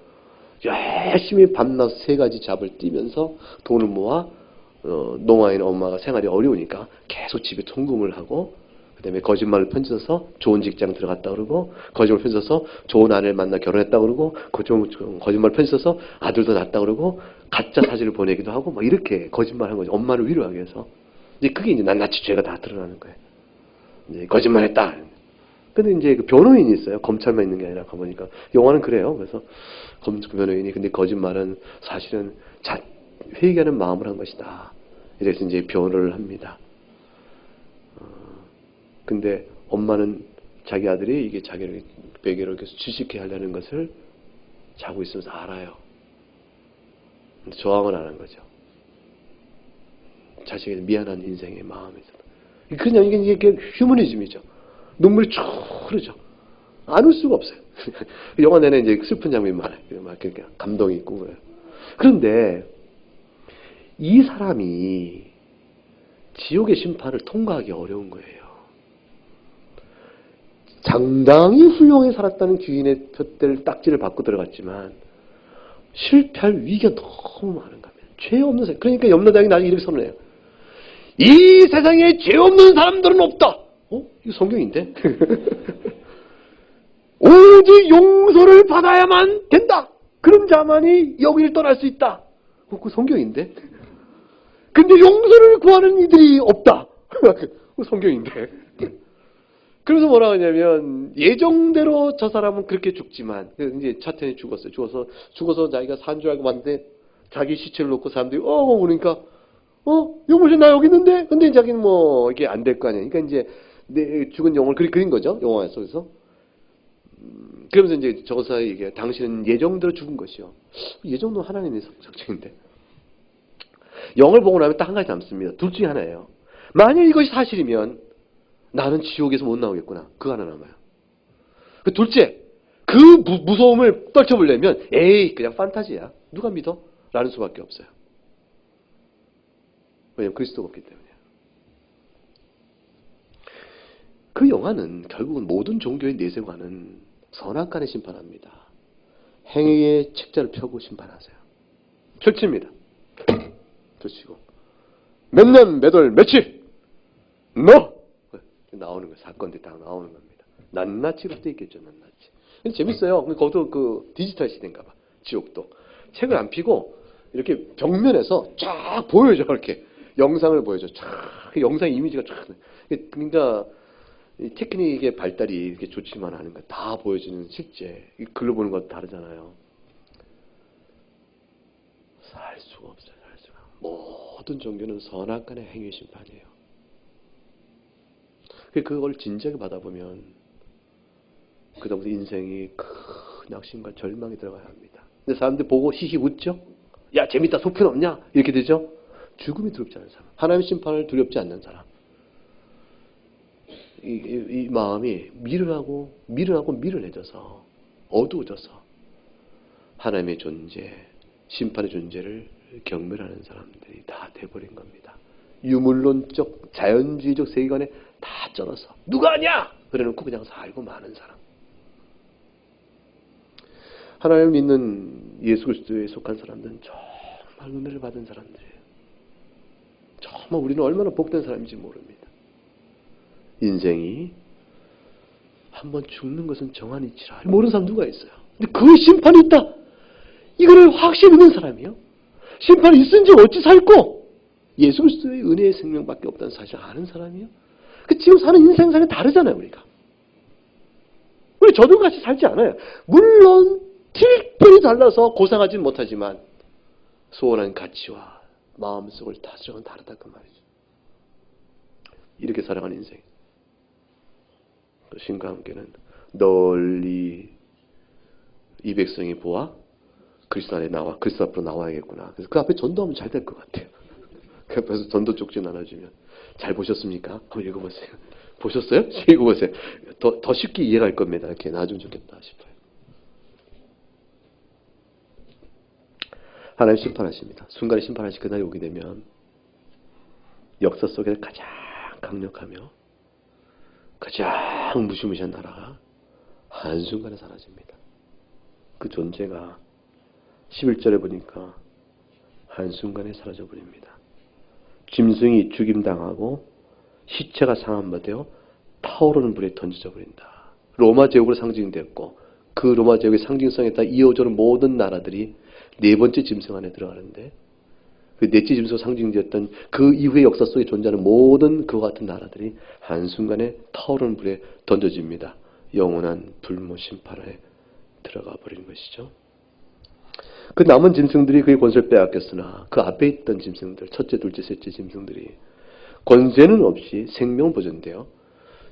열심히 밤낮 3가지 잡을 뛰면서 돈을 모아 농아인 엄마가 생활이 어려우니까 계속 집에 송금을 하고 그 다음에 거짓말을 펼쳐서 좋은 직장 들어갔다 그러고 거짓말을 펼쳐서 좋은 아내를 만나 결혼했다 그러고 거짓말을 펼쳐서 아들도 낳았다 그러고 가짜 사진을 보내기도 하고 막 이렇게 거짓말한 거죠. 엄마를 위로하기 위해서. 이제 그게 이제 낱낱이 죄가 다 드러나는 거예요. 이제 거짓말했다. 근데 이제 그 변호인이 있어요. 검찰만 있는 게 아니라 가보니까 영화는 그래요. 그래서 변호인이 근데 거짓말은 사실은 회개하는 마음을 한 것이다. 이래서 이제 변호를 합니다. 근데 엄마는 자기 아들이 이게 자기를 베개로 계속 질식해 하려는 것을 자고 있으면서 알아요. 근데 저항을 안 한 거죠. 자식에 미안한 인생의 마음에서. 그냥 이게 휴머니즘이죠. 눈물이 쭉 흐르죠. 안 울 수가 없어요. 영화 내내 이제 슬픈 장면이 많아요. 막 그러니까 감동이 있고 그래요. 그런데 이 사람이 지옥의 심판을 통과하기 어려운 거예요. 상당히 훌륭하게 살았다는 귀인의 표대를 딱지를 받고 들어갔지만 실패할 위기가 너무 많은 겁니다. 죄 없는 사람. 그러니까 염라대왕이 나중에 이렇게 선언해요. 이 세상에 죄 없는 사람들은 없다. 이거 성경인데? 오직 용서를 받아야만 된다. 그런 자만이 여기를 떠날 수 있다. 그 성경인데? 근데 용서를 구하는 이들이 없다. 그 성경인데? 그래서 뭐라 하냐면 예정대로 저 사람은 그렇게 죽지만 이제 차태현이 죽었어요. 죽어서 자기가 산 줄 알고 왔는데 자기 시체를 놓고 사람들이 그러니까 용모씨 나 여기 있는데 근데 자기는 뭐 이게 안 될 거 아니에요. 그러니까 이제 내 죽은 영혼을 그린 거죠. 영화 속에서. 그러면서 이제 저거서 이게 당신은 예정대로 죽은 것이요. 예정도 하나님의 작정인데. 영을 보고 나면 딱 한 가지 남습니다. 둘 중에 하나예요. 만약 이것이 사실이면 나는 지옥에서 못 나오겠구나. 그거 하나 남아요. 그 둘째, 그 무서움을 떨쳐보려면 에이 그냥 판타지야. 누가 믿어? 라는 수밖에 없어요. 왜냐하면 그리스도가 없기 때문에. 그 영화는 결국은 모든 종교의 내세관은 선악간에 심판합니다. 행위의 책자를 펴고 심판하세요. 펼칩니다. 펼치고 몇 년, 몇 월, 며칠 너! 나오는 거예요. 사건들이 딱 나오는 겁니다. 낱낱이로 돼 있겠죠. 낱낱이. 근데 재밌어요. 거기도 그 디지털 시대인가 봐. 지옥도. 책을 안 피고 이렇게 벽면에서 쫙 보여줘. 이렇게 영상을 보여줘. 쫙 영상 이미지가 쫙. 그러니까 이 테크닉의 발달이 이렇게 좋지만 하는 거 다 보여지는 실제 글로 보는 것도 다르잖아요. 살 수가 없어요. 살 수가. 모든 종교는 선악간의 행위 심판이에요. 그걸 진지하게 받아보면 그다음부터 인생이 큰 낙심과 절망이 들어가야 합니다. 근데 사람들 보고 히히 웃죠? 야 재밌다 소풍 없냐? 이렇게 되죠? 죽음이 두렵지 않은 사람. 하나님의 심판을 두렵지 않는 사람. 이 마음이 미련해져서 어두워져서 하나님의 존재, 심판의 존재를 경멸하는 사람들이 다 돼버린 겁니다. 유물론적, 자연주의적 세계관에 다 쩔어서 누가 아냐? 그래놓고 그냥 살고 마는 사람. 하나님을 믿는 예수 그리스도에 속한 사람들은 정말 은혜를 받은 사람들이에요. 정말 우리는 얼마나 복된 사람인지 모릅니다. 인생이 한번 죽는 것은 정한 이치라. 모르는 사람 누가 있어요? 근데 그 심판이 있다. 이거를 확실히 믿는 사람이요. 심판이 있은지 어찌 살고 예수 그리스도의 은혜의 생명밖에 없다는 사실을 아는 사람이요. 그 지금 사는 인생상이 다르잖아요, 우리가. 우리 저도 같이 살지 않아요. 물론 특별히 달라서 고상하지는 못하지만 소원한 가치와 마음속을 다스려는 다르다 그 말이죠. 이렇게 살아가는 인생. 신과 함께는 널리 이 백성이 보아 그리스도 안에 나와 그리스도 앞으로 나와야겠구나. 그래서 그 앞에 전도하면 잘 될 것 같아요. 그 앞에서 전도 쪽지 나눠주면 잘 보셨습니까? 한번 읽어보세요. 보셨어요? 읽어보세요. 더 쉽게 이해할 겁니다. 이렇게 놔주면 좋겠다 싶어요. 하나님 심판하십니다. 순간에 심판하실 그날이 오게 되면 역사 속에 가장 강력하며 가장 무시무시한 나라가 한순간에 사라집니다. 그 존재가 11절에 보니까 한순간에 사라져버립니다. 짐승이 죽임당하고 시체가 상함되어 타오르는 불에 던져져 버린다. 로마 제국으로 상징되었고 그 로마 제국의 상징성에 따라 이어져는 모든 나라들이 네 번째 짐승 안에 들어가는데 그 넷째 짐승으로 상징되었던 그 이후의 역사 속에 존재하는 모든 그와 같은 나라들이 한순간에 타오르는 불에 던져집니다. 영원한 불모 심판에 들어가 버리는 것이죠. 그 남은 짐승들이 그의 권세를 빼앗겼으나 그 앞에 있던 짐승들, 첫째, 둘째, 셋째 짐승들이 권세는 없이 생명을 보존되어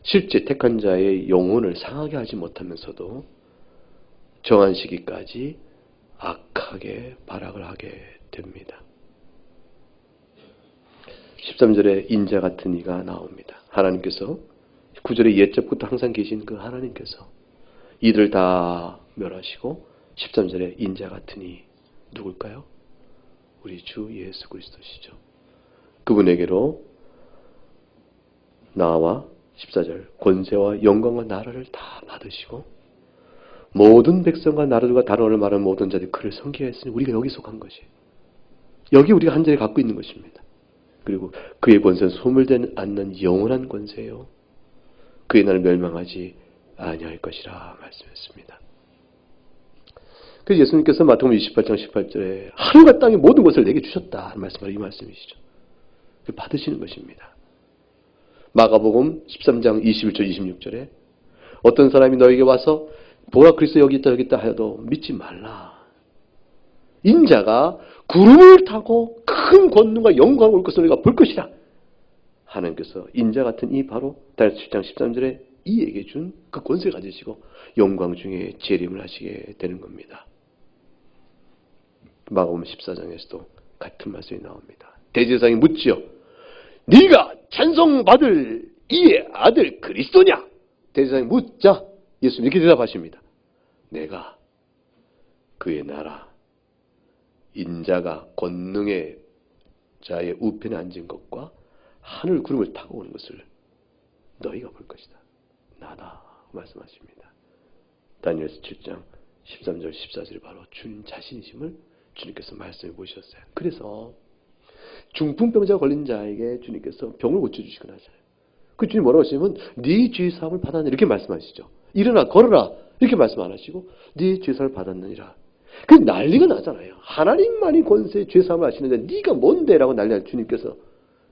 실제 택한 자의 영혼을 상하게 하지 못하면서도 정한 시기까지 악하게 발악을 하게 됩니다. 13절에 인자 같은 이가 나옵니다. 하나님께서 9절에 옛적부터 항상 계신 그 하나님께서 이들을 다 멸하시고 13절에 인자 같은 이 누굴까요? 우리 주 예수 그리스도시죠. 그분에게로 나와 14절 권세와 영광과 나라를 다 받으시고 모든 백성과 나라들과 다른 언어를 말하는 모든 자들이 그를 섬기하였으니 우리가 여기 속한 것이에요. 여기 우리가 한 자리 갖고 있는 것입니다. 그리고 그의 권세는 소멸되지 않는 영원한 권세요. 그의 나라를 멸망하지 아니할 것이라 말씀했습니다. 그래서 예수님께서 마태복음 28장 18절에 하늘과 땅의 모든 것을 내게 주셨다 말씀을 이 말씀이시죠. 받으시는 것입니다. 마가복음 13장 21절 26절에 어떤 사람이 너에게 와서 보라 그리스도 여기 있다 여기 있다 하여도 믿지 말라. 인자가 구름을 타고 큰 권능과 영광을 올 것을 너희가 볼 것이라. 하나님께서 인자 같은 이 바로 다니엘 7장 13절에 이에게 준 그 권세를 가지시고 영광 중에 재림을 하시게 되는 겁니다. 마가복음 14장에서도 같은 말씀이 나옵니다. 대제사장이 묻지요. 네가 찬송받을 이의 아들 그리스도냐? 대제사장이 묻자 예수님 이렇게 대답하십니다. 내가 그의 나라 인자가 권능의 자의 우편에 앉은 것과 하늘 구름을 타고 오는 것을 너희가 볼 것이다. 나다 말씀하십니다. 다니엘서 7장 13절 14절이 바로 주님 자신이심을 주님께서 말씀해 보셨어요. 그래서 중풍병자가 걸린 자에게 주님께서 병을 고쳐주시거나 하잖아요. 그 주님 뭐라고 하시냐면 네 죄 사함을 받았느니라 이렇게 말씀하시죠. 일어나 걸어라 이렇게 말씀 안 하시고 네 죄 사함을 받았느니라. 그 난리가 나잖아요. 하나님만이 권세 죄 사함을 하시는데 네가 뭔데? 라고 난리할 주님께서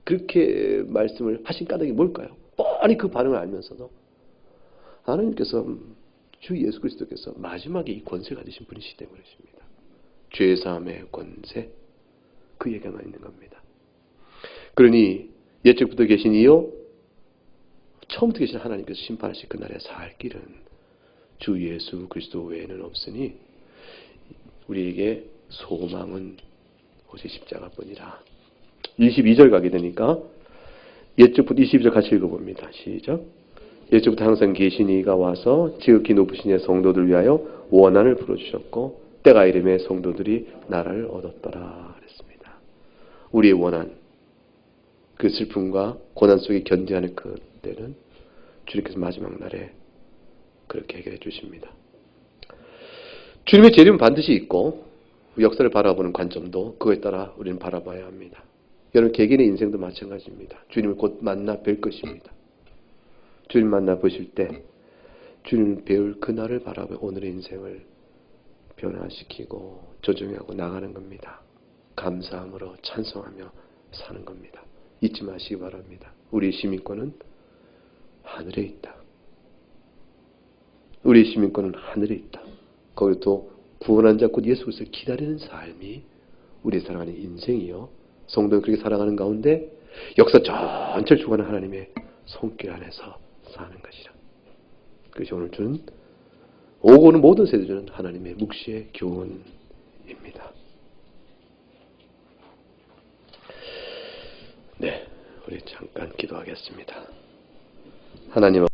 그렇게 말씀을 하신 까닭이 뭘까요? 뻔히 그 반응을 알면서도 하나님께서 주 예수 그리스도께서 마지막에 이 권세를 가지신 분이시기 때문이십니다. 죄 사함의 권세 그에게만 있는 겁니다. 그러니 옛적부터 계신 이요 처음부터 계신 하나님께서 심판하실 그날에 살 길은 주 예수 그리스도 외에는 없으니 우리에게 소망은 오직 십자가뿐이라. 22절 가게 되니까 옛적부터 22절 같이 읽어봅니다. 시작. 옛적부터 항상 계신 이가 와서 지극히 높으신 이의 성도들 위하여 원한을 풀어주셨고 때가 이름에 성도들이 나라를 얻었더라 그랬습니다. 우리의 원한 그 슬픔과 고난 속에 견디하는 그 때는 주님께서 마지막 날에 그렇게 해결해 주십니다. 주님의 재림은 반드시 있고 역사를 바라보는 관점도 그거에 따라 우리는 바라봐야 합니다. 여러분 개개인의 인생도 마찬가지입니다. 주님을 곧 만나 뵐 것입니다. 주님 만나 보실 때 주님을 배울 그날을 바라보며 오늘의 인생을 변화시키고 조정하고 나가는 겁니다. 감사함으로 찬송하며 사는 겁니다. 잊지 마시기 바랍니다. 우리의 시민권은 하늘에 있다. 우리의 시민권은 하늘에 있다. 거기서 또 구원한 자 곧 예수 그리스도를 기다리는 삶이 우리 살아가는 인생이요. 성도는 그렇게 살아가는 가운데 역사 전체를 주관하는 하나님의 손길 안에서 사는 것이라. 그것이 오늘 준 오고 오는 모든 세대 주는 하나님의 묵시의 교훈입니다. 네, 우리 잠깐 기도하겠습니다. 하나님